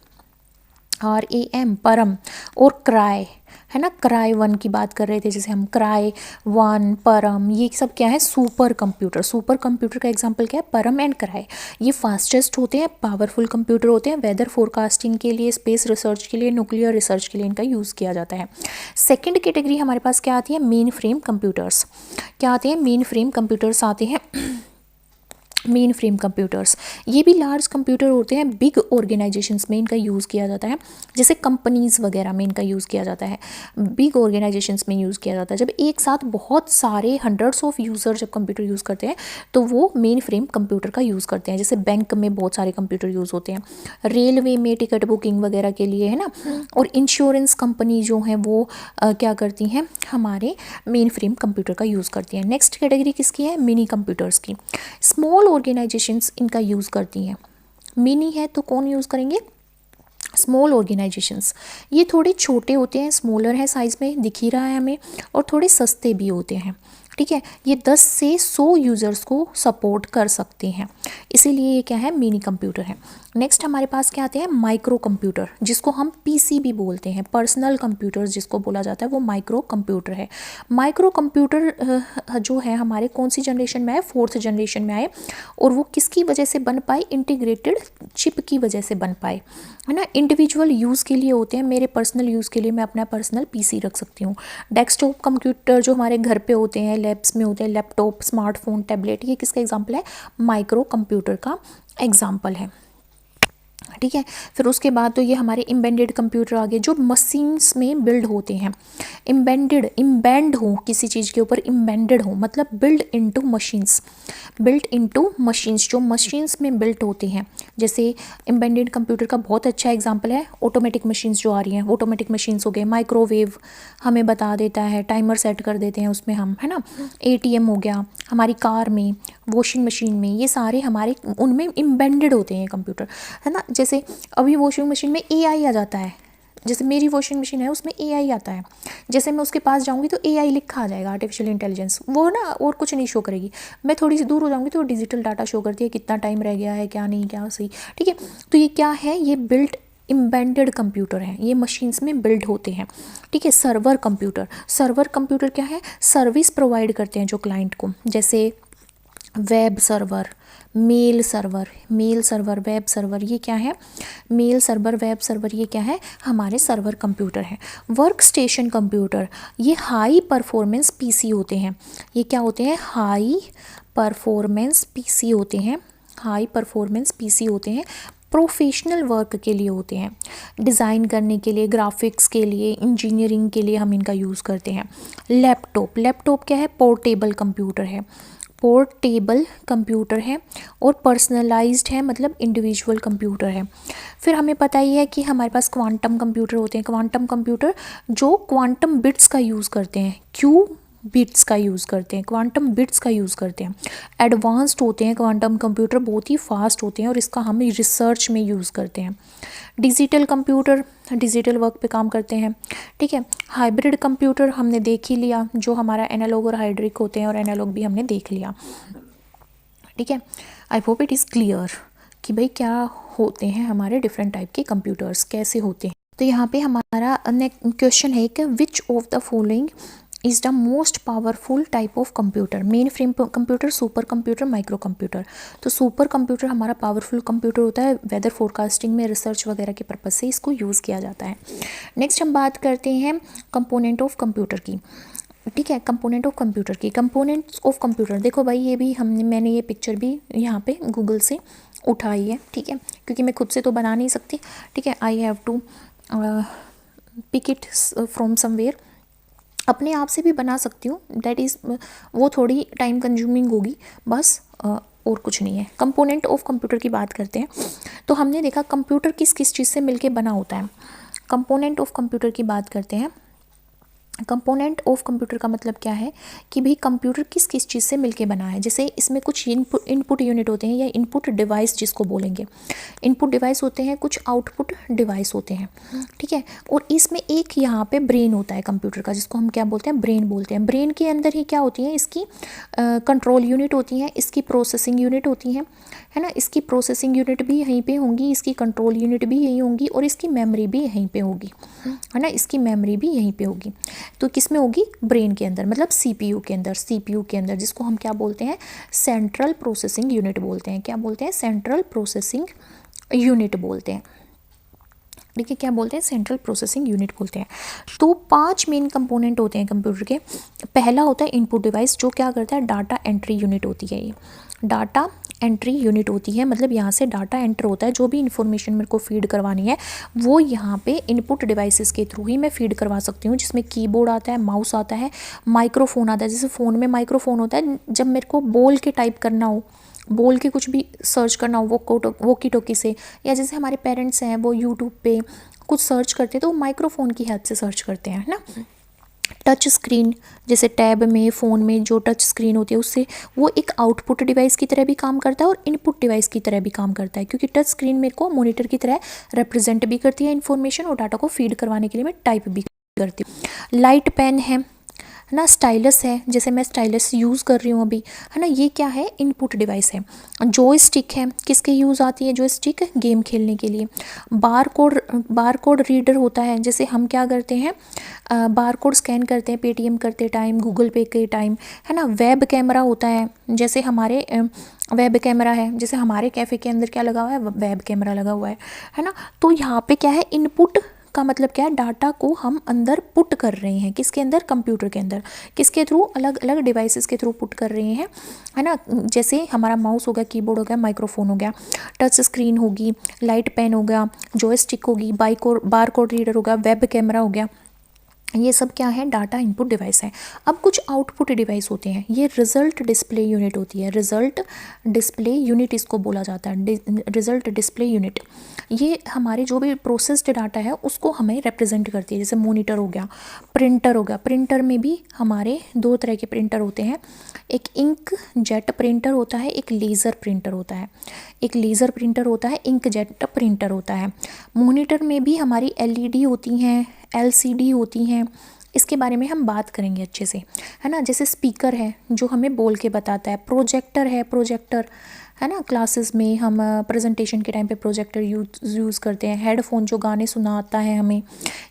परम, और क्राई, है ना, क्राई 1 की बात कर रहे थे, जैसे हम क्राई 1, परम, ये सब क्या है? Super computer. सुपर कंप्यूटर का एग्जांपल क्या है? परम एंड क्राई। ये फास्टेस्ट होते हैं, पावरफुल कंप्यूटर होते हैं। वेदर फोरकास्टिंग के लिए, स्पेस रिसर्च के लिए, न्यूक्लियर रिसर्च के लिए इनका यूज़ किया जाता है। सेकेंड कैटेगरी हमारे पास क्या आती है? Main frame computers. क्या आते हैं? मेन फ्रेम कंप्यूटर्स आते हैं। मेन फ्रेम कंप्यूटर्स, ये भी लार्ज कंप्यूटर होते हैं। बिग ऑर्गेनाइजेशंस में इनका यूज़ किया जाता है। जैसे कंपनीज़ वगैरह में इनका यूज़ किया जाता है। बिग ऑर्गेनाइजेशंस में यूज़ किया जाता है। जब एक साथ बहुत सारे हंड्रेड्स ऑफ यूज़र जब कंप्यूटर यूज़ करते हैं तो वो मेन फ्रेम कंप्यूटर का यूज़ करते हैं। जैसे बैंक में बहुत सारे कंप्यूटर यूज़ होते हैं, रेलवे में टिकट बुकिंग वगैरह के लिए, है ना, और इंश्योरेंस कंपनी जो हैं वो क्या करती हैं? हमारे मेन फ्रेम कंप्यूटर का यूज़ करती हैं। नेक्स्ट कैटेगरी किसकी है? मिनी कंप्यूटर्स की। स्मॉल ऑर्गेनाइजेशंस इनका यूज़ करती हैं। मिनी है तो कौन यूज़ करेंगे? Small organisations. ये थोड़े छोटे होते हैं, स्मॉलर है साइज़ में, दिख ही रहा है हमें, और थोड़े सस्ते भी होते हैं। ठीक है, ये 10 से 100 यूज़र्स को सपोर्ट कर सकते हैं, इसीलिए ये क्या है? मिनी कंप्यूटर है। नेक्स्ट हमारे पास क्या आते हैं? माइक्रो कंप्यूटर, जिसको हम PC भी बोलते हैं। पर्सनल कंप्यूटर जिसको बोला जाता है वो माइक्रो कंप्यूटर है। माइक्रो कंप्यूटर जो है हमारे कौन सी जनरेशन में आए? 4th जनरेशन में आए। और वो किसकी वजह से बन पाए? इंटीग्रेटेड चिप की वजह से बन पाए, है ना। इंडिविजुअल यूज़ के लिए होते हैं। मेरे पर्सनल यूज़ के लिए मैं अपना पर्सनल PC रख सकती हूँ। डेस्कटॉप कंप्यूटर जो हमारे घर पे होते हैं, लैब्स में होते हैं, लैपटॉप, स्मार्टफोन, टैबलेट, ये किसका एग्जाम्पल है? माइक्रो कंप्यूटर का एग्जाम्पल है। ठीक है, फिर उसके बाद तो ये हमारे इम्बेडेड कंप्यूटर आ गए जो मशीन्स में बिल्ड होते हैं। इम्बेंड हो किसी चीज़ के ऊपर, इम्बेडेड हो मतलब build into machines, built into machines, जो मशीन्स में बिल्ट होते हैं। जैसे इम्बेडेड कंप्यूटर का बहुत अच्छा एग्जांपल है ऑटोमेटिक मशीन्स जो आ रही हैं। ऑटोमेटिक मशीन्स हो गए, माइक्रोवेव हमें बता देता है, टाइमर सेट कर देते हैं उसमें हम, है ना। ATM हो गया हमारी कार में, वॉशिंग मशीन में, ये सारे हमारे उनमें इम्बेडेड होते हैं कंप्यूटर, है ना। जैसे अभी वॉशिंग मशीन में AI आ जाता है। जैसे मेरी वॉशिंग मशीन है उसमें AI आता है। जैसे मैं उसके पास जाऊंगी तो AI लिखा आ जाएगा, आर्टिफिशियल इंटेलिजेंस, वो ना और कुछ नहीं शो करेगी। मैं थोड़ी सी दूर हो जाऊंगी तो डिजिटल डाटा शो करती है, कितना टाइम रह गया है, क्या नहीं, क्या सही। ठीक है, तो ये क्या है? ये बिल्ट इम्बेडेड कंप्यूटर है, ये मशीन्स में बिल्ड होते हैं। ठीक है, सर्वर कंप्यूटर क्या है? सर्विस प्रोवाइड करते हैं जो क्लाइंट को। जैसे web server, mail server, web server, ये क्या है? मेल सर्वर, वेब सर्वर, ये क्या है? हमारे सर्वर कंप्यूटर है। वर्क स्टेशन कंप्यूटर, ये हाई परफॉर्मेंस PC होते हैं। ये क्या होते हैं? हाई परफॉर्मेंस PC होते हैं। हाई परफॉर्मेंस PC होते हैं, प्रोफेशनल वर्क के लिए होते हैं, डिज़ाइन करने के लिए, ग्राफिक्स के लिए, इंजीनियरिंग के लिए हम इनका यूज़ करते हैं। लैपटॉप क्या है? पोर्टेबल कंप्यूटर है, पोर्टेबल कंप्यूटर है और पर्सनलाइज्ड है, मतलब इंडिविजुअल कंप्यूटर है। फिर हमें पता ही है कि हमारे पास क्वांटम कंप्यूटर होते हैं। क्वांटम कंप्यूटर जो क्वांटम बिट्स का यूज़ करते हैं, बिट्स का यूज़ करते हैं, क्वांटम बिट्स का यूज़ करते हैं। एडवांस्ड होते हैं क्वांटम कंप्यूटर, बहुत ही फास्ट होते हैं और इसका हम रिसर्च में यूज़ करते हैं। डिजिटल कंप्यूटर डिजिटल वर्क पे काम करते हैं। ठीक है, हाइब्रिड कंप्यूटर हमने देख ही लिया, जो हमारा एनालॉग और हाइब्रिड होते हैं, और एनालॉग भी हमने देख लिया। ठीक है, I hope it is clear कि भाई क्या होते हैं हमारे डिफरेंट टाइप के कंप्यूटर्स, कैसे होते हैं। तो यहाँ पे हमारा क्वेश्चन है कि which of the following is the most powerful type of computer? Main frame computer, super computer, micro computer. तो सुपर कंप्यूटर हमारा पावरफुल कंप्यूटर होता है, वेदर फोरकास्टिंग में, रिसर्च वगैरह के पर्पज़ से इसको यूज़ किया जाता है। नेक्स्ट हम बात करते हैं कंपोनेंट ऑफ कंप्यूटर की। ठीक है, कंपोनेंट ऑफ कंप्यूटर की। कंपोनेंट्स ऑफ कंप्यूटर, देखो भाई ये भी मैंने ये पिक्चर भी यहाँ पे गूगल से उठाई है। ठीक है, क्योंकि मैं खुद से तो बना नहीं सकती। ठीक है, I have to pick it from somewhere, अपने आप से भी बना सकती हूँ, दैट इज़ वो थोड़ी टाइम कंज्यूमिंग होगी बस, और कुछ नहीं है। कंपोनेंट ऑफ कंप्यूटर की बात करते हैं। तो हमने देखा कंप्यूटर किस किस चीज़ से मिलके बना होता है। कंपोनेंट ऑफ कंप्यूटर की बात करते हैं। कंपोनेंट ऑफ कंप्यूटर का मतलब क्या है कि भाई कंप्यूटर किस किस चीज़ से मिलके बना है। जैसे इसमें कुछ इनपुट यूनिट होते हैं या इनपुट डिवाइस जिसको बोलेंगे। इनपुट डिवाइस होते हैं, कुछ आउटपुट डिवाइस होते हैं, ठीक है। और इसमें एक यहाँ पे ब्रेन होता है कंप्यूटर का, जिसको हम क्या बोलते हैं, ब्रेन बोलते हैं। ब्रेन के अंदर ही क्या होती है, इसकी कंट्रोल यूनिट होती है, इसकी प्रोसेसिंग यूनिट होती है ना। इसकी प्रोसेसिंग यूनिट भी यहीं पे होंगी, इसकी कंट्रोल यूनिट भी यहीं होंगी, और इसकी मेमोरी भी यहीं पे होगी, है ना। इसकी मेमोरी भी यहीं पे होगी। तो किस में होगी, ब्रेन के अंदर, मतलब सीपीयू के अंदर। सीपीयू के अंदर जिसको हम क्या बोलते हैं, सेंट्रल प्रोसेसिंग यूनिट बोलते हैं। क्या बोलते हैं, सेंट्रल प्रोसेसिंग यूनिट बोलते हैं, ठीक है। क्या बोलते हैं, सेंट्रल प्रोसेसिंग यूनिट बोलते हैं। तो 5 मेन कंपोनेंट होते हैं कंप्यूटर के। पहला होता है इनपुट डिवाइस, जो क्या करता है, डाटा एंट्री यूनिट होती है। ये डाटा एंट्री यूनिट होती है, मतलब यहाँ से डाटा एंटर होता है। जो भी इन्फॉर्मेशन मेरे को फीड करवानी है वो यहाँ पे इनपुट डिवाइसेस के थ्रू ही मैं फीड करवा सकती हूँ, जिसमें कीबोर्ड आता है, माउस आता है, माइक्रोफोन आता है। जैसे फ़ोन में माइक्रोफोन होता है, जब मेरे को बोल के टाइप करना हो, बोल के कुछ भी सर्च करना हो वोकी टोकी से, या जैसे हमारे पेरेंट्स हैं वो यूट्यूब पे कुछ सर्च करते हैं तो वो माइक्रोफोन की हेल्प से सर्च करते हैं, है ना। टच स्क्रीन, जैसे टैब में, फ़ोन में जो टच स्क्रीन होती है उससे वो एक आउटपुट डिवाइस की तरह भी काम करता है और इनपुट डिवाइस की तरह भी काम करता है, क्योंकि टच स्क्रीन मेरे को मॉनिटर की तरह रिप्रेजेंट भी करती है इन्फॉर्मेशन, और डाटा को फीड करवाने के लिए मैं टाइप भी करती हूँ। लाइट पेन है ना, स्टाइलस है, जैसे मैं स्टाइलस यूज़ कर रही हूँ अभी, है ना, ये क्या है, इनपुट डिवाइस है। जॉयस्टिक है, किसके यूज़ आती है जॉयस्टिक, गेम खेलने के लिए। बार कोड रीडर होता है, जैसे हम क्या करते हैं, बार कोड स्कैन करते हैं पेटीएम करते टाइम, गूगल पे के टाइम, है ना। वेब कैमरा होता है, जैसे हमारे वेब कैमरा है, जैसे हमारे कैफ़े के अंदर क्या लगा हुआ है, वेब कैमरा लगा हुआ है ना। तो यहाँ पे क्या है, इनपुट का मतलब क्या है, डाटा को हम अंदर पुट कर रहे हैं, किसके अंदर, कंप्यूटर के अंदर। किसके थ्रू, अलग अलग डिवाइसेस के थ्रू पुट कर रहे हैं, है ना। जैसे हमारा माउस हो गया, कीबोर्ड हो गया, माइक्रोफोन हो गया, टच स्क्रीन होगी, लाइट पेन हो गया, जॉयस्टिक होगी, बार कोड रीडर हो गया, वेब कैमरा हो गया। ये सब क्या है, डाटा इनपुट डिवाइस है। अब कुछ आउटपुट डिवाइस होते हैं, ये रिजल्ट डिस्प्ले यूनिट होती है। रिजल्ट डिस्प्ले यूनिट इसको बोला जाता है, रिजल्ट डिस्प्ले यूनिट। ये हमारे जो भी प्रोसेस्ड डाटा है उसको हमें रिप्रेजेंट करती है। जैसे मॉनिटर हो गया, प्रिंटर हो गया। प्रिंटर में भी हमारे 2 तरह के प्रिंटर होते हैं, एक इंक जेट प्रिंटर होता है, एक लेज़र प्रिंटर होता है। एक लेज़र प्रिंटर होता है, इंक जेट प्रिंटर होता है। मॉनिटर में भी हमारी एलईडी होती हैं, एलसीडी होती हैं, इसके बारे में हम बात करेंगे अच्छे से, है ना। जैसे स्पीकर है जो हमें बोल के बताता है, प्रोजेक्टर है, प्रोजेक्टर, है ना। क्लासेस में हम प्रेजेंटेशन के टाइम पे प्रोजेक्टर यूज़ करते हैं। हेडफोन जो गाने सुनाता है हमें,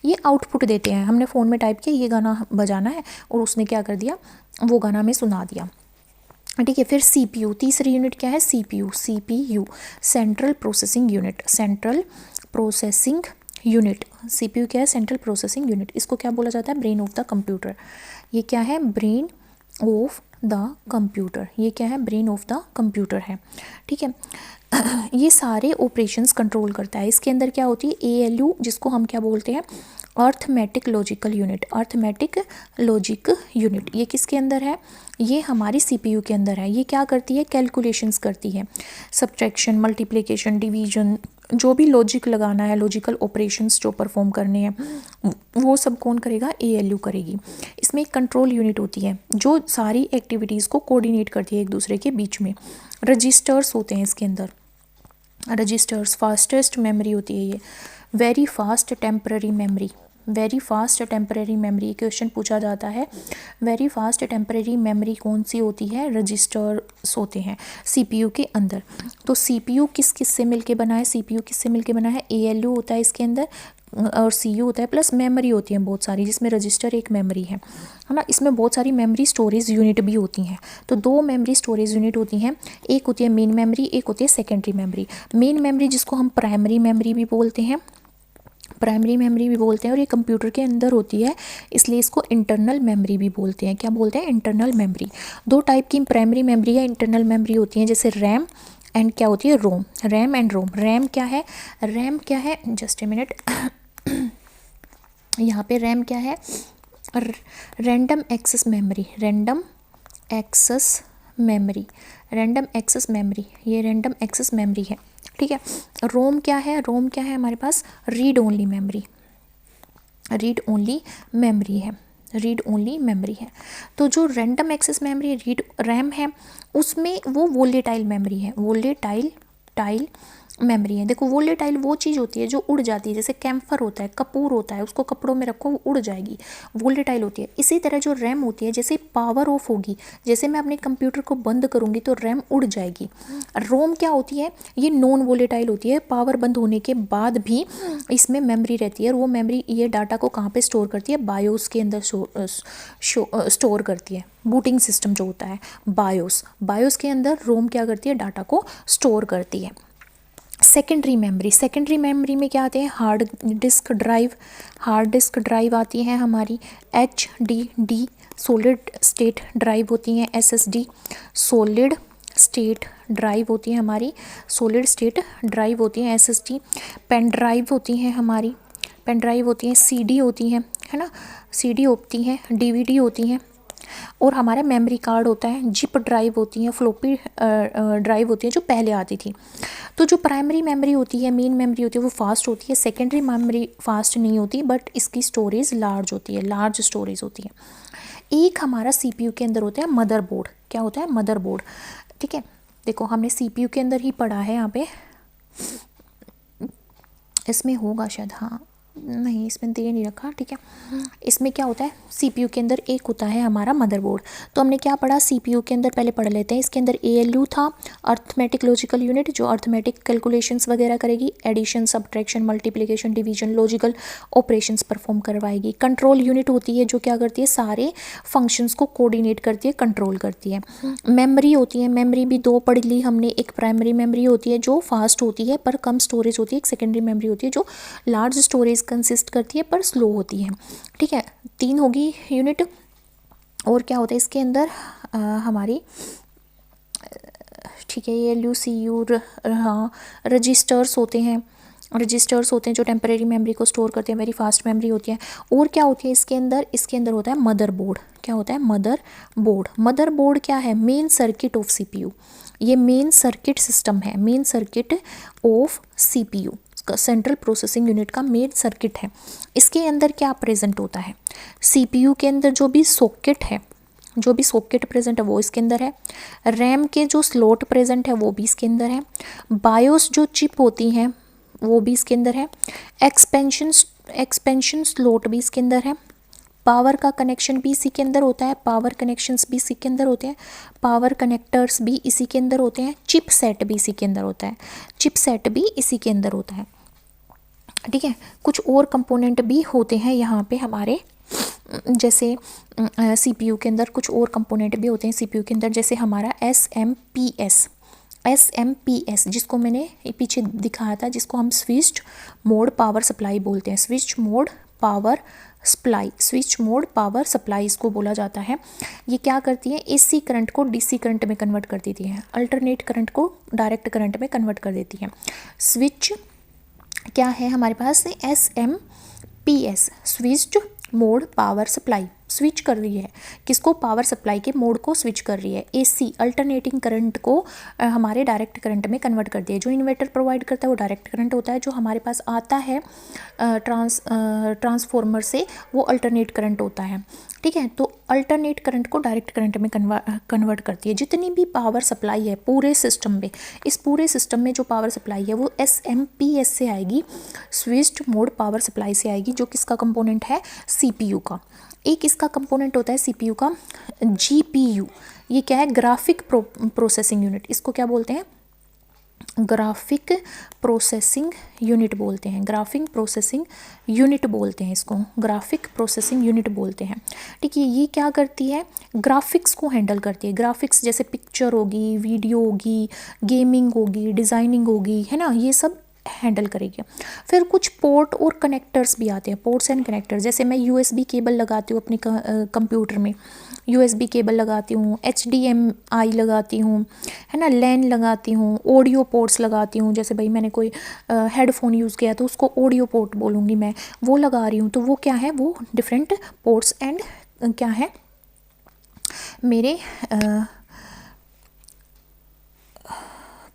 ये आउटपुट देते हैं। हमने फ़ोन में टाइप किया ये गाना बजाना है और उसने क्या कर दिया, वो गाना हमें सुना दिया, ठीक है। फिर सीपीयू, तीसरी यूनिट क्या है, CPU. CPU central processing unit, central processing unit. CPU क्या है, सेंट्रल प्रोसेसिंग यूनिट। इसको क्या बोला जाता है, ब्रेन ऑफ द कंप्यूटर। ये क्या है, ब्रेन ऑफ द कंप्यूटर। ये क्या है, ब्रेन ऑफ द कंप्यूटर है, ठीक है। ये सारे ऑपरेशंस कंट्रोल करता है। इसके अंदर क्या होती है, एएलयू, जिसको हम क्या बोलते हैं, arithmetic logical unit. Arithmetic logic unit ये किसके अंदर है, ये हमारी सीपीयू के अंदर है। ये क्या करती है, कैलकुलेशंस करती है, सब्ट्रैक्शन, मल्टीप्लिकेशन, डिवीजन, जो भी लॉजिक लगाना है, लॉजिकल ऑपरेशंस जो परफॉर्म करने हैं वो सब कौन करेगा, एएलयू करेगी। इसमें एक कंट्रोल यूनिट होती है जो सारी एक्टिविटीज़ को कोऑर्डिनेट करती है एक दूसरे के बीच में। रजिस्टर्स होते हैं इसके अंदर, रजिस्टर्स। फास्टेस्ट मेमोरी होती है ये, very fast temporary memory. Very fast temporary memory question पूछा जाता है, वेरी फास्ट टेम्पररी मेमोरी कौन सी होती है, रजिस्टर्स होते हैं सीपीयू के अंदर। तो सीपीयू किस किस से मिलके बना है, सीपीयू किस से मिलके बना है, एएलयू होता है इसके अंदर और सीयू होता है, प्लस मेमोरी होती है बहुत सारी, जिसमें रजिस्टर एक मेमोरी है ना। इसमें बहुत सारी मेमोरी स्टोरेज यूनिट भी होती हैं। तो 2 मेमोरी स्टोरेज यूनिट होती हैं, एक होती है मेन मेमोरी, एक होती है सेकेंडरी मेमोरी। मेन मेमोरी जिसको हम प्राइमरी मेमोरी भी बोलते हैं, प्राइमरी मेमोरी भी बोलते हैं, और ये कंप्यूटर के अंदर होती है इसलिए इसको इंटरनल मेमोरी भी बोलते हैं। क्या बोलते हैं, इंटरनल मेमोरी। 2 टाइप की प्राइमरी मेमोरी या इंटरनल मेमोरी होती हैं, जैसे रैम एंड क्या होती है, ROM. RAM and ROM. RAM क्या है, जस्ट ए मिनट, यहाँ पे रैम क्या है, random access memory, random access memory, random access memory, ये रैंडम एक्सेस मेमोरी है। ठीक है, रोम क्या है, रोम क्या है हमारे पास, read only memory, read only memory है, रीड ओनली मेमोरी है। तो जो random access memory read RAM है उसमें वो वोलेटाइल मेमोरी है, वोलेटाइल टाइल मेमोरी है। देखो वोलेटाइल वो चीज़ होती है जो उड़ जाती है, जैसे कैम्फर होता है, कपूर होता है, उसको कपड़ों में रखो वो उड़ जाएगी, वोलेटाइल होती है। इसी तरह जो रैम होती है, जैसे पावर ऑफ होगी, जैसे मैं अपने कंप्यूटर को बंद करूँगी तो रैम उड़ जाएगी। रोम क्या होती है, ये नॉन वोलेटाइल होती है, पावर बंद होने के बाद भी इसमें मेमोरी रहती है, और वो मेमोरी ये डाटा को कहाँ पर स्टोर करती है, बायोस के अंदर स्टोर करती है। बूटिंग सिस्टम जो होता है बायोस, बायोस के अंदर रोम क्या करती है, डाटा को स्टोर करती है। सेकेंडरी मेमोरी, सेकेंडरी मेमोरी में क्या आते हैं, hard disk drive, hard disk drive आती है हमारी, HDD सॉलिड स्टेट ड्राइव होती हैं, SSD सॉलिड स्टेट ड्राइव होती है हमारी, सॉलिड स्टेट ड्राइव होती हैं SSD, पेन ड्राइव होती हैं हमारी, पेन ड्राइव होती हैं, CD होती हैं, है ना, CD होती हैं, DVD होती हैं, और हमारा मेमोरी कार्ड होता है, जिप ड्राइव होती है, फ्लोपी ड्राइव होती है जो पहले आती थी। तो जो प्राइमरी मेमोरी होती है, मेन मेमोरी होती है, वो फास्ट होती है, सेकेंडरी मेमोरी फास्ट नहीं होती, बट इसकी स्टोरेज लार्ज होती है, लार्ज स्टोरेज होती है। एक हमारा CPU के अंदर होता है मदरबोर्ड, क्या होता है, मदरबोर्ड। ठीक है, देखो हमने CPU के अंदर ही पढ़ा है, यहाँ पे इसमें होगा शायद, हाँ नहीं इसमें दे नहीं रखा, ठीक है। इसमें क्या होता है, CPU के अंदर एक होता है हमारा मदरबोर्ड। तो हमने क्या पढ़ा, CPU के अंदर पहले पढ़ लेते हैं। इसके अंदर ALU था, अर्थमेटिक लॉजिकल यूनिट, जो अर्थमेटिक कैलकुलेशंस वगैरह करेगी, addition subtraction multiplication division logical operations perform करवाएगी। कंट्रोल यूनिट होती है जो क्या करती है, सारे फंक्शंस को कोऑर्डिनेट करती है, कंट्रोल करती है। मेमोरी होती है, मेमोरी भी दो पढ़ ली हमने, एक प्राइमरी मेमोरी होती है जो फास्ट होती है पर कम स्टोरेज होती है, एक सेकेंडरी मेमोरी होती है जो लार्ज स्टोरेज कंसिस्ट करती है पर स्लो होती है। ठीक है, 3 होगी यूनिट। और क्या होता है इसके अंदर हमारी, ठीक है, ये LUCU, हाँ रजिस्टर्स होते हैं, रजिस्टर्स होते हैं जो टेम्परेरी मेमोरी को स्टोर करते हैं, वेरी फास्ट मेमोरी होती है। और क्या होती है इसके अंदर, इसके अंदर होता है मदरबोर्ड। क्या होता है, मदरबोर्ड। मदरबोर्ड क्या है, मेन सर्किट ऑफ CPU, ये मेन सर्किट सिस्टम है, main circuit of CPU, central processing unit का मेन सर्किट है। इसके अंदर क्या प्रेजेंट होता है, CPU के अंदर जो भी सॉकेट है, जो भी सॉकेट प्रेजेंट है वो इसके अंदर है। रैम के जो स्लॉट प्रेजेंट है वो भी इसके अंदर है। बायोस जो चिप होती हैं वो भी इसके अंदर है। एक्सपेंशन स्लॉट भी इसके अंदर है। पावर का कनेक्शन भी इसी के अंदर होता है, पावर कनेक्शंस भी इसी के अंदर होते हैं, पावर कनेक्टर्स भी इसी के अंदर होते हैं, चिप सेट भी इसी के अंदर होता है, चिप सेट भी इसी के अंदर होता है। ठीक है, कुछ और कंपोनेंट भी होते हैं यहाँ पे हमारे, जैसे CPU के अंदर कुछ और कंपोनेंट भी होते हैं CPU के अंदर, जैसे हमारा SMPS जिसको मैंने पीछे दिखाया था, जिसको हम स्विच मोड पावर सप्लाई बोलते हैं, switch mode power supply, switch mode power supply इसको बोला जाता है। ये क्या करती है, AC करंट को DC करंट में कन्वर्ट कर देती है, अल्टरनेट करंट को डायरेक्ट करंट में कन्वर्ट कर देती है। स्विच क्या है हमारे पास, SMPS, switched mode power supply, switch कर रही है किसको, पावर सप्लाई के मोड को स्विच कर रही है। AC अल्टरनेटिंग करंट को हमारे डायरेक्ट करंट में कन्वर्ट कर दिया। जो इन्वर्टर प्रोवाइड करता है वो डायरेक्ट करंट होता है, जो हमारे पास आता है ट्रांसफॉर्मर से वो अल्टरनेट करंट होता है। ठीक है, तो अल्टरनेट करंट को डायरेक्ट करंट में कन्वर्ट करती है। जितनी भी पावर सप्लाई है पूरे सिस्टम में, इस पूरे सिस्टम में जो पावर सप्लाई है वो SMPS से आएगी, स्विच्ड मोड पावर सप्लाई से आएगी, जो किसका कंपोनेंट है, CPU का। एक इसका कंपोनेंट होता है CPU का GPU, ये क्या है, ग्राफिक प्रोसेसिंग यूनिट, इसको क्या बोलते हैं, ग्राफिक प्रोसेसिंग यूनिट बोलते हैं, ग्राफिक प्रोसेसिंग यूनिट बोलते हैं इसको, ग्राफिक प्रोसेसिंग यूनिट बोलते हैं। ठीक है, ये क्या करती है, ग्राफिक्स को हैंडल करती है। ग्राफिक्स जैसे पिक्चर होगी, वीडियो होगी, गेमिंग होगी, डिज़ाइनिंग होगी, है ना, ये सब हैंडल करेगी। फिर कुछ पोर्ट और कनेक्टर्स भी आते हैं, पोर्ट्स एंड कनेक्टर्स, जैसे मैं USB केबल लगाती हूँ अपने कंप्यूटर में, USB केबल लगाती हूँ, HDMI लगाती हूँ, है ना, लैन लगाती हूँ, ऑडियो पोर्ट्स लगाती हूँ। जैसे भाई मैंने कोई हेडफोन यूज़ किया तो उसको ऑडियो पोर्ट बोलूँगी मैं, वो लगा रही हूँ। तो वो क्या है, वो डिफरेंट पोर्ट्स एंड क्या है मेरे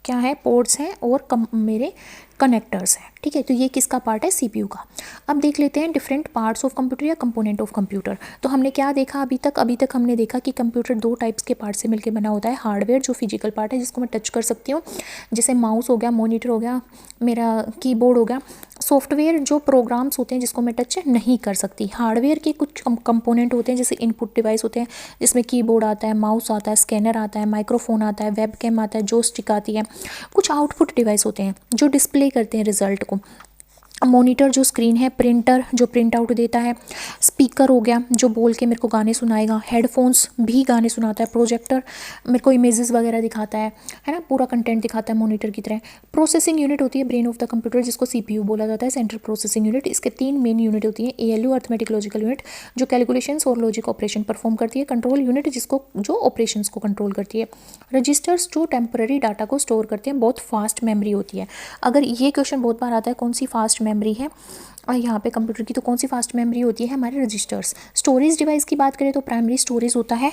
क्या है, पोर्ट्स हैं और मेरे कनेक्टर्स हैं। ठीक है, तो ये किसका पार्ट है, CPU का। अब देख लेते हैं डिफरेंट पार्ट्स ऑफ कंप्यूटर या कंपोनेंट ऑफ कंप्यूटर। तो हमने क्या देखा अभी तक हमने देखा कि कंप्यूटर दो टाइप्स के पार्ट से मिलकर बना होता है। हार्डवेयर जो फिजिकल पार्ट है जिसको मैं टच कर सकती हूँ, जैसे माउस हो गया, मॉनिटर हो गया, मेरा कीबोर्ड हो गया। सॉफ्टवेयर जो प्रोग्राम्स होते हैं जिसको मैं टच नहीं कर सकती। हार्डवेयर के कुछ कंपोनेंट होते हैं, जैसे इनपुट डिवाइस होते हैं जिसमें कीबोर्ड आता है, माउस आता है, स्कैनर आता है, माइक्रोफोन आता है, वेबकैम आता है, जॉयस्टिक आती है। कुछ आउटपुट डिवाइस होते हैं जो डिस्प्ले करते हैं रिजल्ट को। मॉनिटर जो स्क्रीन है, प्रिंटर जो प्रिंट आउट देता है, स्पीकर हो गया जो बोल के मेरे को गाने सुनाएगा, हेडफोन्स भी गाने सुनाता है, प्रोजेक्टर मेरे को इमेजेस वगैरह दिखाता है ना, पूरा कंटेंट दिखाता है मॉनिटर की तरह। प्रोसेसिंग यूनिट होती है ब्रेन ऑफ द कंप्यूटर जिसको CPU बोला जाता है, सेंट्रल प्रोसेसिंग यूनिट। इसके 3 मेन यूनिट होती है, ALU अर्थमेटिक लॉजिकल यूनिट जो कैलकुलेशंस और लॉजिक ऑपरेशन परफॉर्म करती है, कंट्रोल यूनिट जो ऑपरेशंस को कंट्रोल करती है, रजिस्टर्स जो टेम्पररी डाटा को स्टोर करते हैं, बहुत फास्ट मेमोरी होती है। अगर ये क्वेश्चन बहुत बार आता है कौन सी फास्ट मेमोरी है और यहाँ पे कंप्यूटर की, तो कौन सी फास्ट मेमोरी होती है, हमारे रजिस्टर्स। स्टोरेज डिवाइस की बात करें तो प्राइमरी स्टोरेज होता है,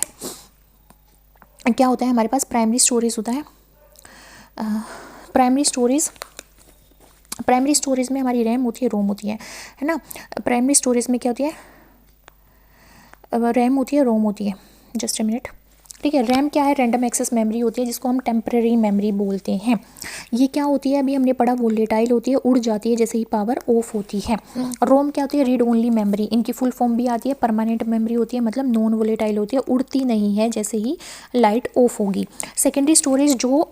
क्या होता है हमारे पास, प्राइमरी स्टोरेज होता है। प्राइमरी स्टोरेज में हमारी रैम होती है, रोम होती है ना। प्राइमरी स्टोरेज में क्या होती है, रैम होती है, रोम होती है। Just a minute. ठीक है, रैम क्या है, रैंडम एक्सेस मेमोरी होती है जिसको हम टेम्पररी मेमोरी बोलते हैं। ये क्या होती है, अभी हमने पढ़ा, वोलेटाइल होती है, उड़ जाती है जैसे ही पावर ऑफ होती है। रोम क्या होती है, रीड ओनली मेमोरी, इनकी फुल फॉर्म भी आती है। परमानेंट मेमोरी होती है, मतलब नॉन वोलेटाइल होती है, उड़ती नहीं है जैसे ही लाइट ऑफ होगी। सेकेंडरी स्टोरेज जो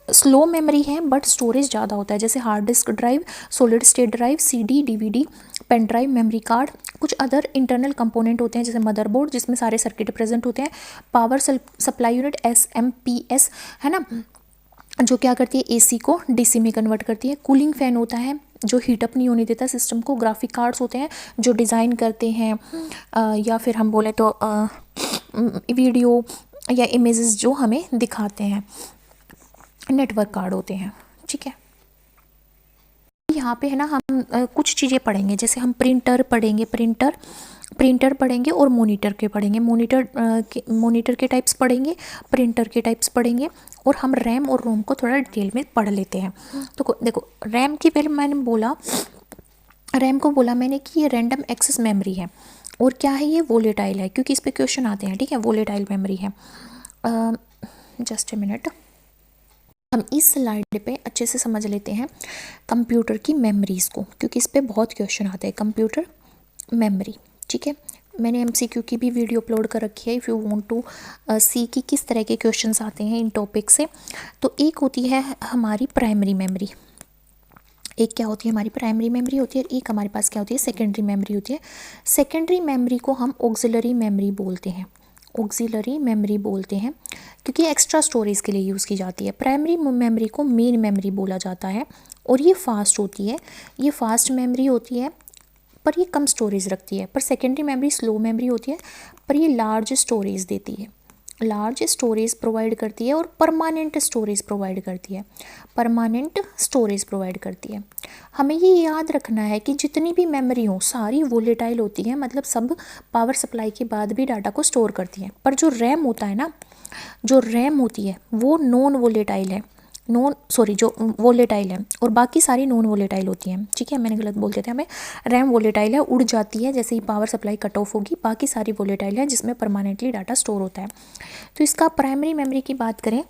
स्लो मेमोरी है बट स्टोरेज ज़्यादा होता है, जैसे hard disk drive, solid state drive, CD, DVD, pen drive, memory card. कुछ अदर इंटरनल कंपोनेंट होते हैं जैसे मदरबोर्ड जिसमें सारे सर्किट प्रेजेंट होते हैं। पावर सप्लाई यूनिट SMPS है ना, जो क्या करती है, AC को DC में कन्वर्ट करती है। कूलिंग फैन होता है जो हीटअप नहीं होने देता सिस्टम को। ग्राफिक कार्ड्स होते हैं जो डिज़ाइन करते हैं या फिर हम बोले तो वीडियो या इमेजेस जो हमें दिखाते हैं। नेटवर्क कार्ड होते हैं। ठीक है, यहाँ पे है ना हम कुछ चीज़ें पढ़ेंगे, जैसे हम प्रिंटर पढ़ेंगे, प्रिंटर पढ़ेंगे और मॉनिटर के पढ़ेंगे, मॉनिटर के टाइप्स पढ़ेंगे, प्रिंटर के टाइप्स पढ़ेंगे, और हम रैम और रोम को थोड़ा डिटेल में पढ़ लेते हैं। तो देखो, रैम की पहले रैम को बोला मैंने कि ये रैंडम एक्सेस मेमोरी है, और क्या है, ये वोलेटाइल है, क्योंकि इस पर क्वेश्चन आते हैं। ठीक है, वोलेटाइल मेमोरी है। जस्ट ए मिनट, हम इस स्लाइड पे अच्छे से समझ लेते हैं कंप्यूटर की मेमोरीज़ को, क्योंकि इस पे बहुत क्वेश्चन आते हैं, कंप्यूटर मेमोरी। ठीक है, मैंने MCQ की भी वीडियो अपलोड कर रखी है, इफ़ यू वांट टू सी कि किस तरह के क्वेश्चंस आते हैं इन टॉपिक से। तो एक होती है हमारी प्राइमरी मेमोरी, एक क्या होती है, हमारी प्राइमरी मेमोरी होती है, एक हमारे पास क्या होती है, सेकेंडरी मेमोरी होती है। सेकेंडरी मेमोरी को हम ऑक्सिलरी मेमोरी बोलते हैं, ऑक्सिलरी मेमोरी बोलते हैं, क्योंकि एक्स्ट्रा स्टोरेज के लिए यूज़ की जाती है। प्राइमरी मेमोरी को मेन मेमोरी बोला जाता है, और ये फास्ट होती है, ये फास्ट मेमोरी होती है, पर ये कम स्टोरेज रखती है। पर सेकेंडरी मेमोरी स्लो मेमोरी होती है, पर ये लार्ज स्टोरेज देती है, लार्ज स्टोरेज प्रोवाइड करती है, और परमानेंट स्टोरेज प्रोवाइड करती है, परमानेंट स्टोरेज प्रोवाइड करती है। हमें ये याद रखना है कि जितनी भी मेमोरी हो सारी वोलेटाइल होती है, मतलब सब पावर सप्लाई के बाद भी डाटा को स्टोर करती है। पर जो रैम होता है ना, जो रैम होती है वो नॉन वोलेटाइल है, जो वोलेटाइल है, और बाकी सारी नॉन वोलेटाइल होती हैं। ठीक है, मैंने गलत बोल दिया था, हमें रैम वोलेटाइल है, उड़ जाती है जैसे ही पावर सप्लाई कट ऑफ होगी। बाकी सारी वोलेटाइल है जिसमें परमानेंटली डाटा स्टोर होता है। तो इसका प्राइमरी मेमोरी की बात करें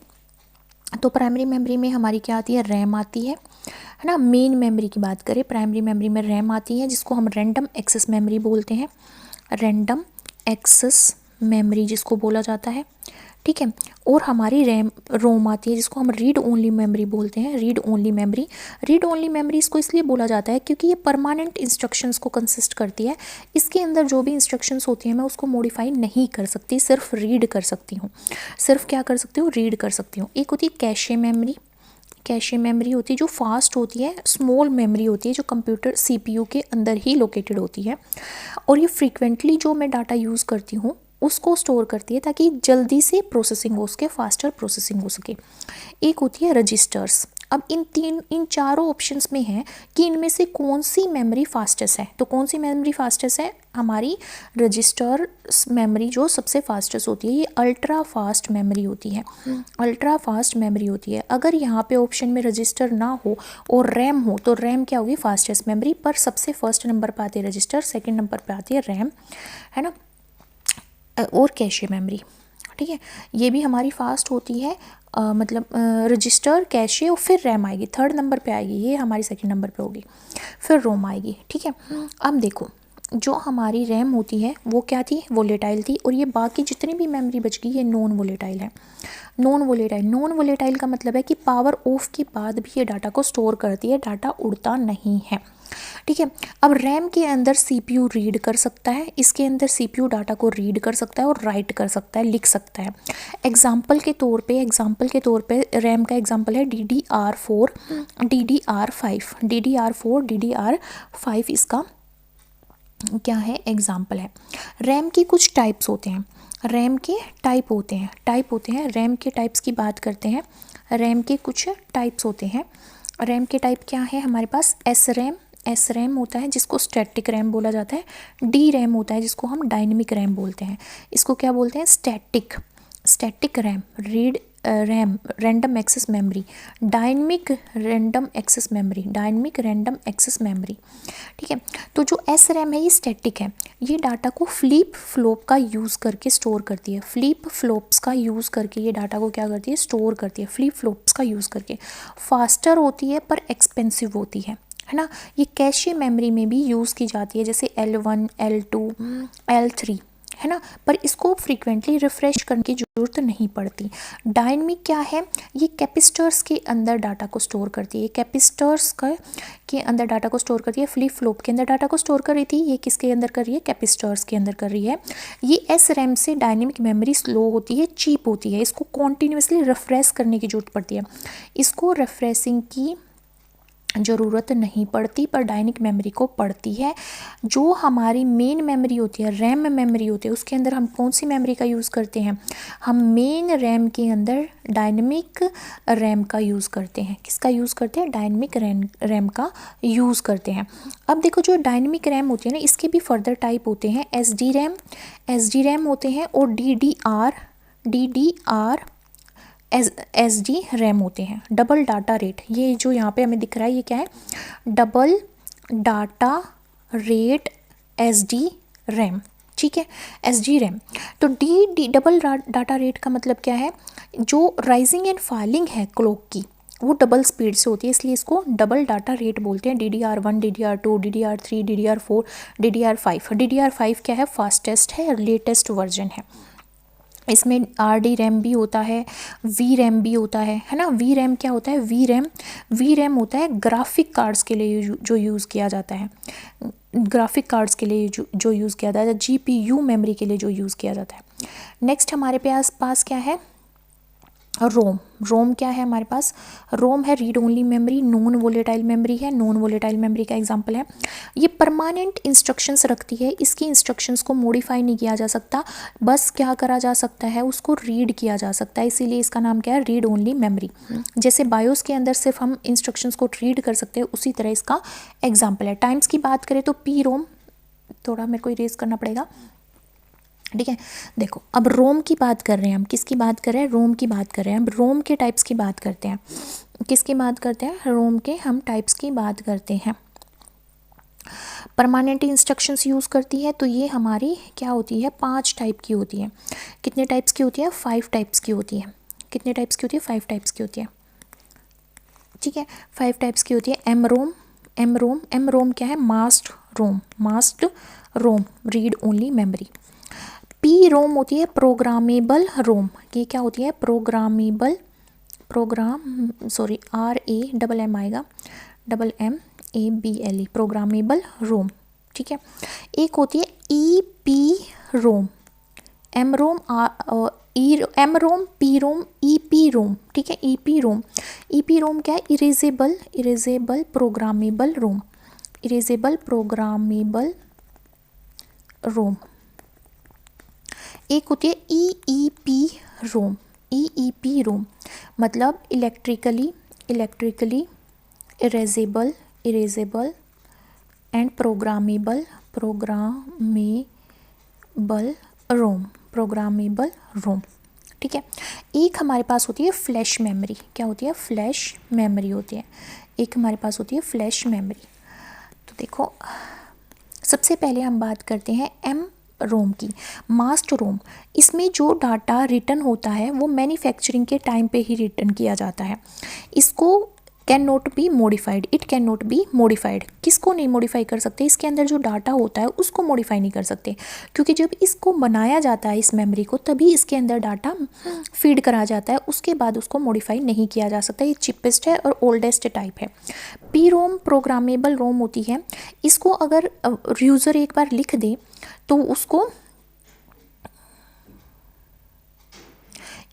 तो प्राइमरी मेमोरी में हमारी क्या आती है, रैम आती है ना। मेन मेमोरी की बात करें, प्राइमरी मेमोरी में रैम आती है जिसको हम रैंडम एक्सेस मेमोरी बोलते हैं, रैंडम एक्सेस मेमोरी जिसको बोला जाता है। ठीक है, और हमारी रोम आती है जिसको हम रीड ओनली मेमोरी बोलते हैं, read only memory. Read only memory इसको इसलिए बोला जाता है क्योंकि ये परमानेंट इंस्ट्रक्शंस को कंसिस्ट करती है। इसके अंदर जो भी इंस्ट्रक्शंस होती हैं मैं उसको मॉडिफाई नहीं कर सकती, सिर्फ रीड कर सकती हूँ। सिर्फ क्या कर सकती हूँ, रीड कर सकती हूँ। एक होती है कैशे मेमोरी, कैशे मेमोरी होती है जो फास्ट होती है, स्मॉल मेमोरी होती है, जो कंप्यूटर CPU के अंदर ही लोकेटेड होती है, और ये फ्रीक्वेंटली जो मैं डाटा यूज़ करती हूँ उसको स्टोर करती है ताकि जल्दी से प्रोसेसिंग हो सके, फास्टर प्रोसेसिंग हो सके। एक होती है रजिस्टर्स। अब इन चारों ऑप्शंस में है कि इनमें से कौन सी मेमोरी फास्टेस्ट है। तो कौन सी मेमोरी फास्टेस्ट है? हमारी रजिस्टर मेमोरी जो सबसे फास्टेस्ट होती है, ये अल्ट्रा फास्ट मेमोरी होती है, अल्ट्रा फास्ट मेमोरी होती है। अगर यहाँ पे ऑप्शन में रजिस्टर ना हो और रैम हो तो रैम क्या होगी? Fastest memory. पर सबसे फर्स्ट नंबर पर आती है रजिस्टर, सेकेंड नंबर पर आती है रैम, है ना, और कैशे मेमोरी। ठीक है, ये भी हमारी फास्ट होती है, मतलब रजिस्टर, कैशे और फिर रैम आएगी, थर्ड नंबर पे आएगी, ये हमारी सेकंड नंबर पे होगी, फिर रोम आएगी। ठीक है, अब देखो जो हमारी रैम होती है वो क्या थी? वोलेटाइल थी, और ये बाकी जितनी भी मेमोरी बच गई ये नॉन वोलेटाइल है। नॉन वोलेटाइल का मतलब है कि पावर ऑफ के बाद भी ये डाटा को स्टोर करती है, डाटा उड़ता नहीं है। ठीक है, अब रैम के अंदर सीपीयू रीड कर सकता है, इसके अंदर सीपीयू डाटा को रीड कर सकता है और राइट कर सकता है, लिख सकता है। एग्जाम्पल के तौर पे रैम का एग्जाम्पल है DDR4, DDR5, DDR4, DDR5 इसका क्या है? एग्जाम्पल है। रैम की कुछ टाइप्स होते हैं, रैम के टाइप होते हैं, रैम के टाइप्स की बात करते हैं। रैम के कुछ टाइप्स होते हैं। रैम के टाइप क्या है हमारे पास? एस रैम होता है जिसको स्टैटिक रैम बोला जाता है। डी रैम होता है जिसको हम डायनेमिक रैम बोलते हैं। इसको क्या बोलते हैं? Static RAM, RAM random access memory, dynamic random access memory. ठीक है, तो जो एस रैम है ये स्टैटिक है, ये डाटा को फ्लिप फ्लॉप का यूज़ करके स्टोर करती है। फ्लिप फ्लॉप्स का यूज़ करके ये डाटा को क्या करती है? स्टोर करती है, फ्लिप फ्लॉप्स का यूज़ करके। फास्टर होती है पर एक्सपेंसिव होती है ना। ये कैशे मेमोरी में भी यूज़ की जाती है, जैसे L1, L2, L3, है ना, पर इसको फ्रीक्वेंटली रिफ्रेश करने की ज़रूरत नहीं पड़ती। डायनेमिक क्या है? ये कैपेसिटर्स के अंदर डाटा को स्टोर करती है, कैपेसिटर्स के अंदर डाटा को स्टोर करती है, फ्लिप फ्लॉप के अंदर डाटा को स्टोर कर रही थी, ये किसके अंदर कर रही है? कैपेसिटर्स के अंदर कर रही है। ये एस रैम से डायनेमिक मेमोरी स्लो होती है, चीप होती है, इसको कॉन्टीन्यूसली रिफ्रेश करने की ज़रूरत पड़ती है, इसको रिफ्रेशिंग की ज़रूरत नहीं पड़ती, पर डायनेमिक मेमोरी को पड़ती है। जो हमारी मेन मेमोरी होती है, रैम मेमोरी होती है, उसके अंदर हम कौन सी मेमोरी का यूज़ करते हैं? हम मेन रैम के अंदर डायनेमिक रैम का यूज़ करते हैं। किसका यूज़ करते हैं? डायनेमिक रैम का यूज़ करते हैं। अब देखो जो डायनेमिक रैम होती है ना, इसके भी फर्दर टाइप होते हैं। एस डी रैम होते हैं, और DDR SD रैम होते हैं। डबल डाटा रेट, ये जो यहाँ पे हमें दिख रहा है ये क्या है? Double data rate SD RAM. ठीक है, SD रैम। तो डबल डाटा रेट का मतलब क्या है? जो राइजिंग एंड फॉलिंग है क्लॉक की वो डबल स्पीड से होती है, इसलिए इसको डबल डाटा रेट बोलते हैं। DDR1, DDR2, DDR3, DDR4, DDR5। DDR5 क्या है? फास्टेस्ट है, लेटेस्ट वर्जन है। इसमें RD रैम भी होता है, V रैम भी होता है ना। V रैम क्या होता है? वी रैम होता है ग्राफिक कार्ड्स के लिए जो यूज़ किया जाता है, ग्राफिक कार्ड्स के लिए जो यूज़ किया जाता है, GPU मेमोरी के लिए जो यूज़ किया जाता है। नेक्स्ट हमारे पास क्या है? रोम क्या है हमारे पास? रोम है read only memory, non volatile memory है। नॉन वोलेटाइल मेमोरी का एग्जांपल है। ये परमानेंट इंस्ट्रक्शंस रखती है, इसकी इंस्ट्रक्शंस को मॉडिफाई नहीं किया जा सकता, बस क्या करा जा सकता है? उसको रीड किया जा सकता है, इसीलिए इसका नाम क्या है? Read only memory. जैसे बायोस के अंदर सिर्फ हम इंस्ट्रक्शंस को रीड कर सकते हैं, उसी तरह इसका एग्जाम्पल है। टाइम्स की बात करें तो पी रोम, थोड़ा मेरे को इरेज करना पड़ेगा। ठीक है, देखो अब रोम की बात कर रहे हैं हम, किसकी बात कर रहे हैं? रोम की बात कर रहे हैं। अब रोम के टाइप्स की बात करते हैं। किसकी बात करते हैं? रोम के हम टाइप्स की बात करते हैं। परमानेंट इंस्ट्रक्शंस यूज़ करती है, तो ये हमारी क्या होती है? 5 टाइप की होती है। कितने टाइप्स की होती है? 5 टाइप्स की होती है। कितने टाइप्स की होती है? 5 टाइप्स की होती है। ठीक है, 5 टाइप्स की होती है। एम रोम क्या है? Masked ROM, read only memory. P ROM होती है प्रोग्रामेबल रोम। ये क्या होती है? प्रोग्रामेबल, RAMM आएगा, MMABLE, प्रोग्रामेबल रोम। ठीक है, एक होती है EP ROM, M ROM, P ROM, EP ROM. ठीक है, EP रोम क्या है? Erasable programmable ROM. एक होती है EEP रोम। EEP रोम मतलब electrically erasable and programmable ROM. ठीक है। एक हमारे पास होती है फ्लैश मेमोरी। क्या होती है? फ्लैश मेमोरी होती है। एक हमारे पास होती है फ्लैश मेमोरी। तो देखो, सबसे पहले हम बात करते हैं एम रोम की, मास्टर रोम। इसमें जो डाटा रिटर्न होता है वो मैन्युफैक्चरिंग के टाइम पे ही रिटर्न किया जाता है। इसको can not be modified, it can not be modified. किसको नहीं मॉडिफाई कर सकते? इसके अंदर जो डाटा होता है उसको मॉडिफाई नहीं कर सकते, क्योंकि जब इसको बनाया जाता है इस मेमोरी को, तभी इसके अंदर डाटा फीड करा जाता है, उसके बाद उसको मॉडिफाई नहीं किया जा सकता। ये चिपेस्ट है और ओल्डेस्ट टाइप है। पी रोम प्रोग्रामेबल रोम होती है। इसको अगर यूज़र एक बार लिख दे तो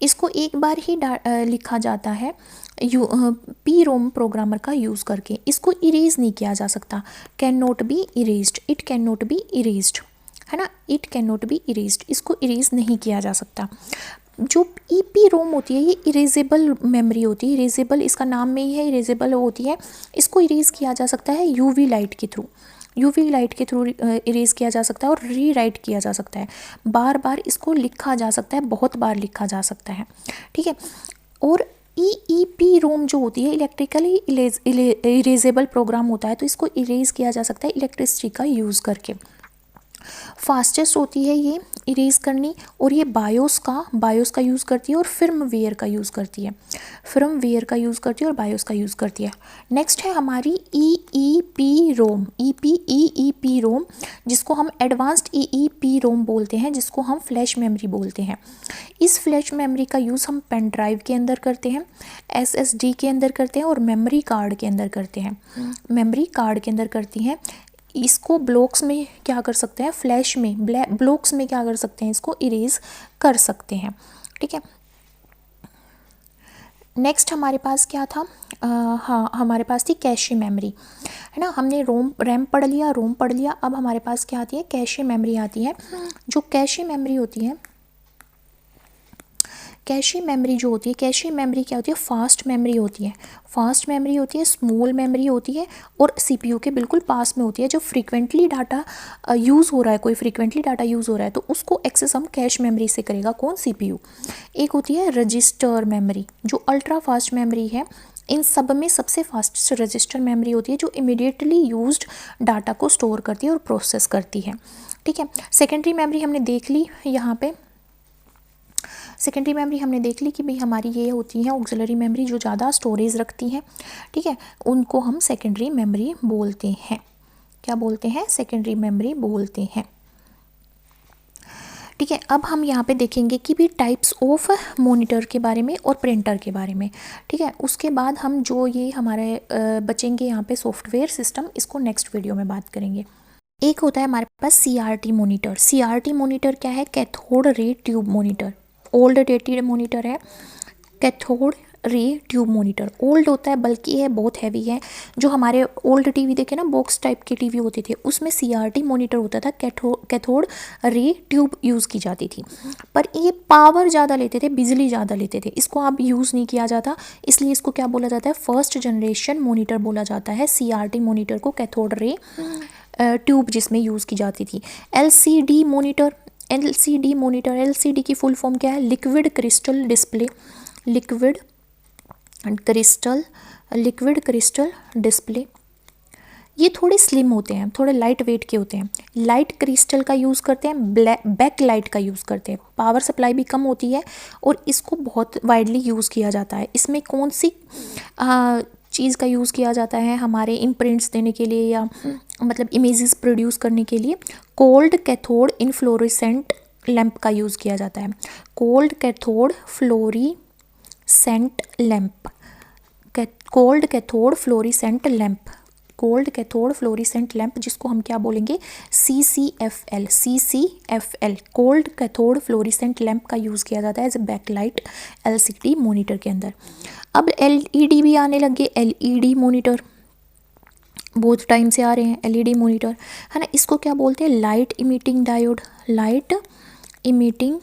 इसको एक बार ही लिखा जाता है पी रोम प्रोग्रामर का यूज़ करके। इसको इरेज नहीं किया जा सकता। Can not be erased, it can not be erased, है ना, it can not be erased. इसको इरेज नहीं किया जा सकता। जो ईपी रोम होती है ये इरेजेबल मेमोरी होती है। इरेजेबल इसका नाम में ही है, इरेजेबल होती है। इसको इरेज किया जा सकता है यूवी लाइट के थ्रू, यूवी लाइट के थ्रू इरेज किया जा सकता है और रीराइट किया जा सकता है। बार बार इसको लिखा जा सकता है, बहुत बार लिखा जा सकता है। ठीक है। और EEP रोम जो होती है इलेक्ट्रिकली इरेजेबल प्रोग्राम होता है, तो इसको इरेज किया जा सकता है इलेक्ट्रिसिटी का यूज़ करके। फास्टेस्ट होती है ये इरेज करनी, और ये बायोस का यूज़ करती है और फिर्मवेयर का यूज़ करती है। फिर्मवेयर का यूज़ करती है और बायोस का यूज़ करती है। नेक्स्ट है हमारी EEP रोम, EEP रोम, जिसको हम एडवांस्ड EEP रोम बोलते हैं, जिसको हम फ्लैश मेमोरी बोलते हैं। इस फ्लैश मेमोरी का यूज़ हम पेन ड्राइव के अंदर करते हैं, SSD के अंदर करते हैं और मेमोरी कार्ड के अंदर करते हैं। मेमोरी कार्ड के अंदर करती हैं। इसको ब्लॉक्स में क्या कर सकते हैं? फ्लैश में ब्लॉक्स में क्या कर सकते हैं? इसको इरेज कर सकते हैं। ठीक है। नेक्स्ट हमारे पास क्या था? हाँ, हमारे पास थी कैशे मेमोरी, है ना। हमने रैम पढ़ लिया, रोम पढ़ लिया। अब हमारे पास क्या आती है? कैशे मेमोरी आती है। जो कैशे मेमोरी होती है, कैशे मेमोरी जो होती है, कैशे मेमोरी क्या होती है? फास्ट मेमोरी होती है। फास्ट मेमोरी होती है, स्मॉल मेमोरी होती है और सीपीयू के बिल्कुल पास में होती है। जब फ्रीक्वेंटली डाटा यूज़ हो रहा है, कोई फ्रीक्वेंटली डाटा यूज़ हो रहा है, तो उसको एक्सेस हम कैश मेमोरी से करेगा। कौन? सीपीयू। एक होती है रजिस्टर मेमोरी, जो अल्ट्रा फास्ट मेमोरी है। इन सब में सबसे फास्टेस्ट रजिस्टर मेमोरी होती है, जो इमीडिएटली यूज्ड डाटा को स्टोर करती है और प्रोसेस करती है। ठीक है। सेकेंडरी मेमोरी हमने देख ली यहाँ पे। सेकेंडरी मेमोरी हमने देख ली कि भाई हमारी ये होती है ऑक्सिलरी मेमोरी, जो ज़्यादा स्टोरेज रखती हैं। ठीक है। उनको हम सेकेंडरी मेमोरी बोलते हैं। क्या बोलते हैं? सेकेंडरी मेमोरी बोलते हैं। ठीक है। अब हम यहाँ पे देखेंगे कि भी टाइप्स ऑफ मॉनिटर के बारे में और प्रिंटर के बारे में। ठीक है। उसके बाद हम जो ये हमारे बचेंगे यहाँ पे सॉफ्टवेयर सिस्टम, इसको नेक्स्ट वीडियो में बात करेंगे। एक होता है हमारे पास CRT मॉनिटर। CRT मॉनिटर क्या है? Cathode ray tube monitor. Old dated monitor है, cathode ray tube monitor. Old होता है, बल्कि है, बहुत हैवी है। जो हमारे ओल्ड टीवी देखे ना, बॉक्स टाइप के टीवी होते थे, उसमें CRT मॉनिटर होता था, कैथोड रे ट्यूब यूज़ की जाती थी। पर ये पावर ज़्यादा लेते थे, बिजली ज़्यादा लेते थे, इसको अब यूज़ नहीं किया जाता। इसलिए इसको क्या बोला जाता है? फर्स्ट जनरेशन मॉनिटर बोला जाता है CRT मॉनिटर को, कैथोड रे ट्यूब जिसमें यूज़ की जाती थी। LCD monitor, LCD monitor, LCD की फुल फॉर्म क्या है? Liquid crystal display. Liquid crystal display. ये थोड़े स्लिम होते हैं, थोड़े लाइट वेट के होते हैं। लाइट क्रिस्टल का यूज़ करते हैं, बैक लाइट का यूज़ करते हैं। पावर सप्लाई भी कम होती है और इसको बहुत वाइडली यूज़ किया जाता है। इसमें कौन सी चीज़ का यूज़ किया जाता है हमारे इम्प्रिंट्स देने के लिए, या मतलब इमेजेस प्रोड्यूस करने के लिए? कोल्ड कैथोड इनफ्लोरेसेंट लैंप का यूज़ किया जाता है। Cold cathode fluorescent lamp, cold cathode fluorescent lamp, cold cathode fluorescent lamp, जिसको हम क्या बोलेंगे? CCFL, CCFL, cold cathode fluorescent lamp का यूज़ किया जाता है as a backlight LCD monitor के अंदर। अब LED भी आने लगे। LED मॉनिटर बहुत टाइम से आ रहे हैं, LED मॉनिटर, है ना। इसको क्या बोलते हैं? Light emitting diode, light emitting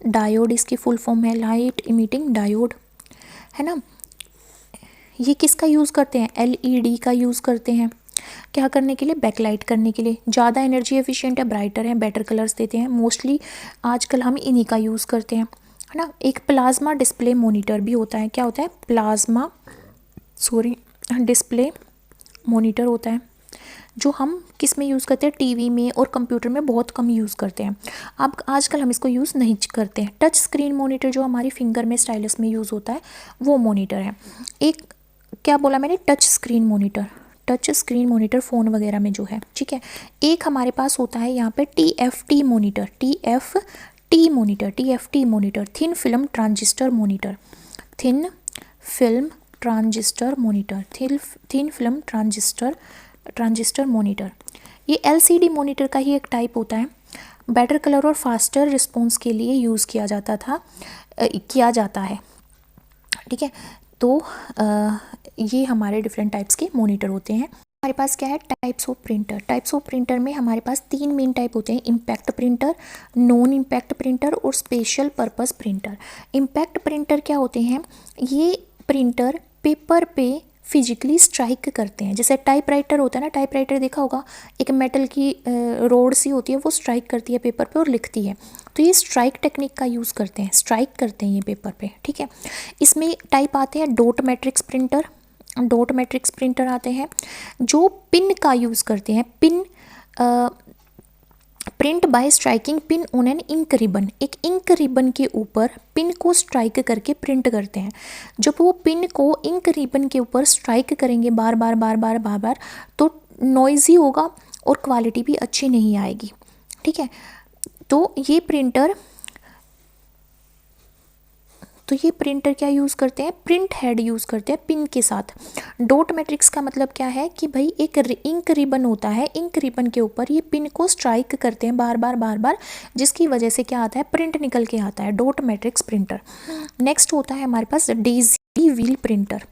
diode, इसकी फुल फॉर्म है लाइट इमिटिंग डायोड, है ना। ये किसका यूज़ करते हैं, एलईडी का यूज़ करते हैं, क्या करने के लिए, बैकलाइट करने के लिए। ज़्यादा एनर्जी एफिशिएंट है, ब्राइटर है, बेटर कलर्स देते हैं। मोस्टली आजकल हम इन्हीं का यूज़ करते हैं, है ना। एक प्लाज्मा डिस्प्ले मॉनिटर भी होता है, क्या होता है, प्लाज्मा डिस्प्ले मॉनिटर होता है, जो हम किस में यूज़ करते हैं, टीवी में और कंप्यूटर में बहुत कम यूज़ करते हैं। अब आजकल हम इसको यूज़ नहीं करते हैं। टच स्क्रीन मॉनिटर जो हमारी फिंगर में स्टाइलस में यूज़ होता है वो मॉनिटर है। एक क्या बोला मैंने, touch screen monitor, touch screen monitor phone वगैरह में जो है, ठीक है। एक हमारे पास होता है यहाँ पे TFT monitor, TFT monitor, thin film transistor monitor, thin film transistor monitor, thin film transistor monitor. ये LCD मॉनिटर का ही एक टाइप होता है। बेटर कलर और फास्टर रिस्पॉन्स के लिए यूज़ किया जाता है, ठीक है। तो ये हमारे डिफरेंट टाइप्स के मॉनिटर होते हैं। हमारे पास क्या है, टाइप्स ऑफ प्रिंटर में हमारे पास 3 मेन टाइप होते हैं, impact printer, non impact printer और special purpose printer. Impact printer क्या होते हैं, ये प्रिंटर पेपर पे फिजिकली स्ट्राइक करते हैं। जैसे टाइपराइटर होता है ना, टाइपराइटर देखा होगा, एक मेटल की रोड सी होती है, वो स्ट्राइक करती है पेपर पे और लिखती है। तो ये स्ट्राइक टेक्निक का यूज़ करते हैं, स्ट्राइक करते हैं ये पेपर पे, ठीक है। इसमें टाइप आते हैं डॉट मैट्रिक्स प्रिंटर आते हैं, जो पिन का यूज़ करते हैं। Pin print by striking pin on an ink ribbon, एक इंक रिबन के ऊपर पिन को स्ट्राइक करके प्रिंट करते हैं। जब वो पिन को इंक रिबन के ऊपर स्ट्राइक करेंगे बार बार तो नॉइजी होगा और क्वालिटी भी अच्छी नहीं आएगी, ठीक है। तो ये प्रिंटर क्या यूज़ करते हैं, प्रिंट हेड यूज़ करते हैं पिन के साथ। डॉट मैट्रिक्स का मतलब क्या है कि भाई एक इंक रिबन होता है, इंक रिबन के ऊपर ये पिन को स्ट्राइक करते हैं बार बार, जिसकी वजह से क्या आता है, प्रिंट निकल के आता है, डॉट मैट्रिक्स प्रिंटर। नेक्स्ट होता है हमारे पास डेज़ी व्हील प्रिंटर।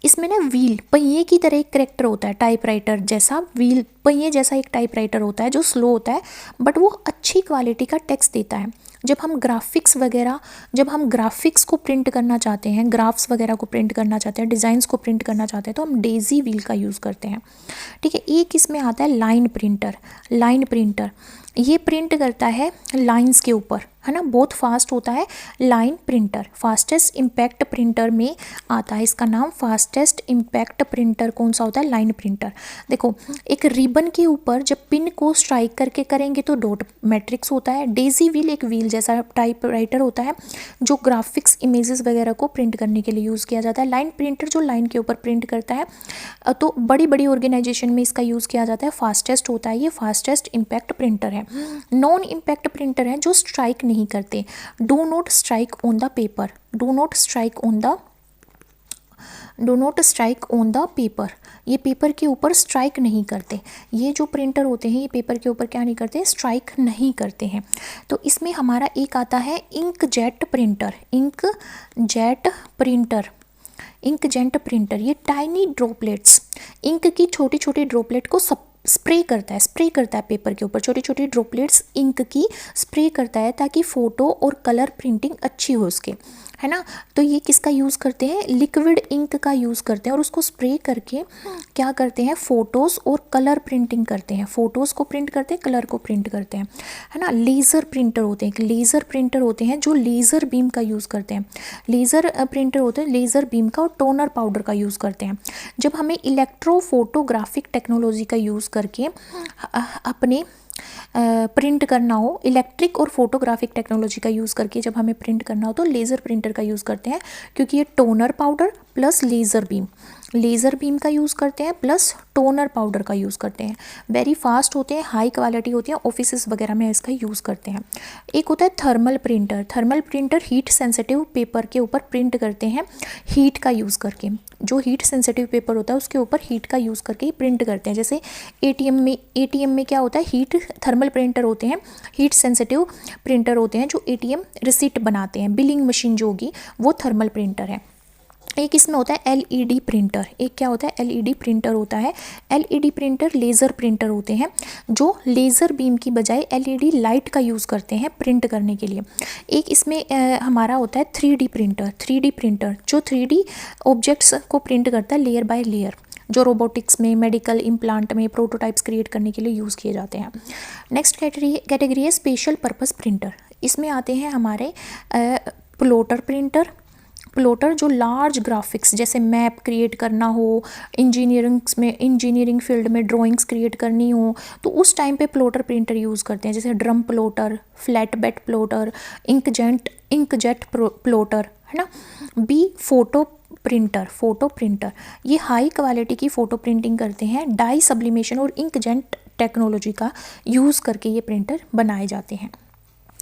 इसमें ना व्हील, पहिए की तरह एक करेक्टर होता है, टाइपराइटर जैसा व्हील, पहिए जैसा एक टाइपराइटर होता है जो स्लो होता है, बट वो अच्छी क्वालिटी का टेक्स्ट देता है। जब हम ग्राफिक्स को प्रिंट करना चाहते हैं, ग्राफ्स वगैरह को प्रिंट करना चाहते हैं, डिज़ाइंस को प्रिंट करना चाहते हैं, तो हम डेज़ी व्हील का यूज़ करते हैं, ठीक है। एक इसमें आता है लाइन प्रिंटर, ये प्रिंट करता है लाइंस के ऊपर, है ना, बहुत फास्ट होता है line printer. Fastest impact printer में आता है इसका नाम, फास्टेस्ट इम्पैक्ट प्रिंटर कौन सा होता है, लाइन प्रिंटर। देखो, एक रिबन के ऊपर जब पिन को स्ट्राइक करके करेंगे तो डॉट मैट्रिक्स होता है। डेज़ी व्हील एक व्हील जैसा टाइपराइटर होता है जो ग्राफिक्स इमेजेस वगैरह को प्रिंट करने के लिए यूज़ किया जाता है। लाइन प्रिंटर जो लाइन के ऊपर प्रिंट करता है, तो बड़ी ऑर्गेनाइजेशन में इसका यूज़ किया जाता है। फास्टेस्ट होता है, ये फास्टेस्ट इम्पैक्ट प्रिंटर है। नॉन इम्पैक्ट प्रिंटर है जो स्ट्राइक नहीं करते, do not strike on the paper, ये पेपर के ऊपर स्ट्राइक नहीं करते। ये जो प्रिंटर होते हैं ये पेपर के ऊपर क्या नहीं करते, स्ट्राइक नहीं करते हैं। तो इसमें हमारा एक आता है इंकजेट प्रिंटर। ये टाइनी ड्रॉपलेट्स, इंक की छोटी ड्रॉपलेट को स्प्रे करता है पेपर के ऊपर, छोटी ड्रॉपलेट्स इंक की स्प्रे करता है ताकि फ़ोटो और कलर प्रिंटिंग अच्छी हो उसके, है ना। तो ये किसका यूज़ करते हैं, लिक्विड इंक का यूज़ करते हैं और उसको स्प्रे करके क्या करते हैं, फ़ोटोज़ और कलर प्रिंटिंग करते हैं, फ़ोटोज़ को प्रिंट करते हैं, कलर को प्रिंट करते हैं, है ना। लेज़र प्रिंटर होते हैं जो लेज़र बीम का यूज़ करते हैं। लेज़र प्रिंटर होते हैं लेज़र बीम का और टोनर पाउडर का यूज़ करते हैं। जब हमें इलेक्ट्रोफोटोग्राफिक टेक्नोलॉजी का यूज़ करके अपने प्रिंट करना हो, इलेक्ट्रिक और फोटोग्राफिक टेक्नोलॉजी का यूज़ करके जब हमें प्रिंट करना हो तो लेज़र प्रिंटर का यूज़ करते हैं, क्योंकि ये toner powder plus laser beam का यूज़ करते हैं प्लस टोनर पाउडर का यूज़ करते हैं। वेरी फास्ट होते हैं, हाई क्वालिटी होती है, ऑफिसेस वगैरह में इसका यूज़ करते हैं। एक होता है thermal printer heat sensitive paper के ऊपर प्रिंट करते हैं हीट का यूज़ करके। जो हीट सेंसिटिव पेपर होता है उसके ऊपर हीट का यूज़ करके ही प्रिंट करते हैं। जैसे एटीएम में क्या होता है, थर्मल प्रिंटर होते हैं, हीट सेंसिटिव प्रिंटर होते हैं जो एटीएम रिसीट बनाते हैं। बिलिंग मशीन जो होगी वो थर्मल प्रिंटर है। एक इसमें होता है एलईडी प्रिंटर। एक क्या होता है? एलईडी प्रिंटर होता है। एलईडी प्रिंटर लेज़र प्रिंटर होते हैं जो लेज़र बीम की बजाय एलईडी लाइट का यूज़ करते हैं प्रिंट करने के लिए। एक इसमें हमारा होता है 3D प्रिंटर। 3D प्रिंटर जो 3D ऑब्जेक्ट्स को प्रिंट करता है लेयर बाय लेयर, जो रोबोटिक्स में, मेडिकल इम्प्लांट में प्रोटोटाइप्स क्रिएट करने के लिए यूज़ किए जाते हैं। नेक्स्ट कैटेगरी है स्पेशल पर्पस प्रिंटर। इसमें आते हैं हमारे प्लॉटर प्रिंटर। प्लॉटर जो लार्ज ग्राफिक्स जैसे मैप क्रिएट करना हो, इंजीनियरिंग फील्ड में ड्राइंग्स क्रिएट करनी हो, तो उस टाइम पे प्लॉटर प्रिंटर यूज़ करते हैं, जैसे drum plotter, flat bed plotter, inkjet plotter, है ना। बी फोटो प्रिंटर ये हाई क्वालिटी की फ़ोटो प्रिंटिंग करते हैं। डाई सब्लिमेशन और इंकजेट टेक्नोलॉजी का यूज़ करके ये प्रिंटर बनाए जाते हैं।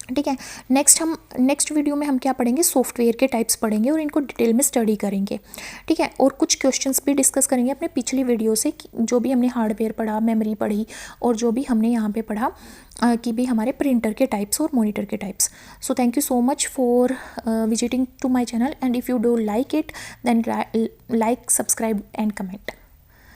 ठीक है। नेक्स्ट वीडियो में हम क्या पढ़ेंगे? सॉफ्टवेयर के टाइप्स पढ़ेंगे और इनको डिटेल में स्टडी करेंगे। ठीक है। और कुछ क्वेश्चंस भी डिस्कस करेंगे अपने पिछली वीडियो से, जो भी हमने हार्डवेयर पढ़ा, मेमोरी पढ़ी, और जो भी हमने यहाँ पे पढ़ा कि भी हमारे प्रिंटर के टाइप्स और मॉनिटर के types. So thank you so much for visiting to my channel, and if you do like it then like, subscribe and comment.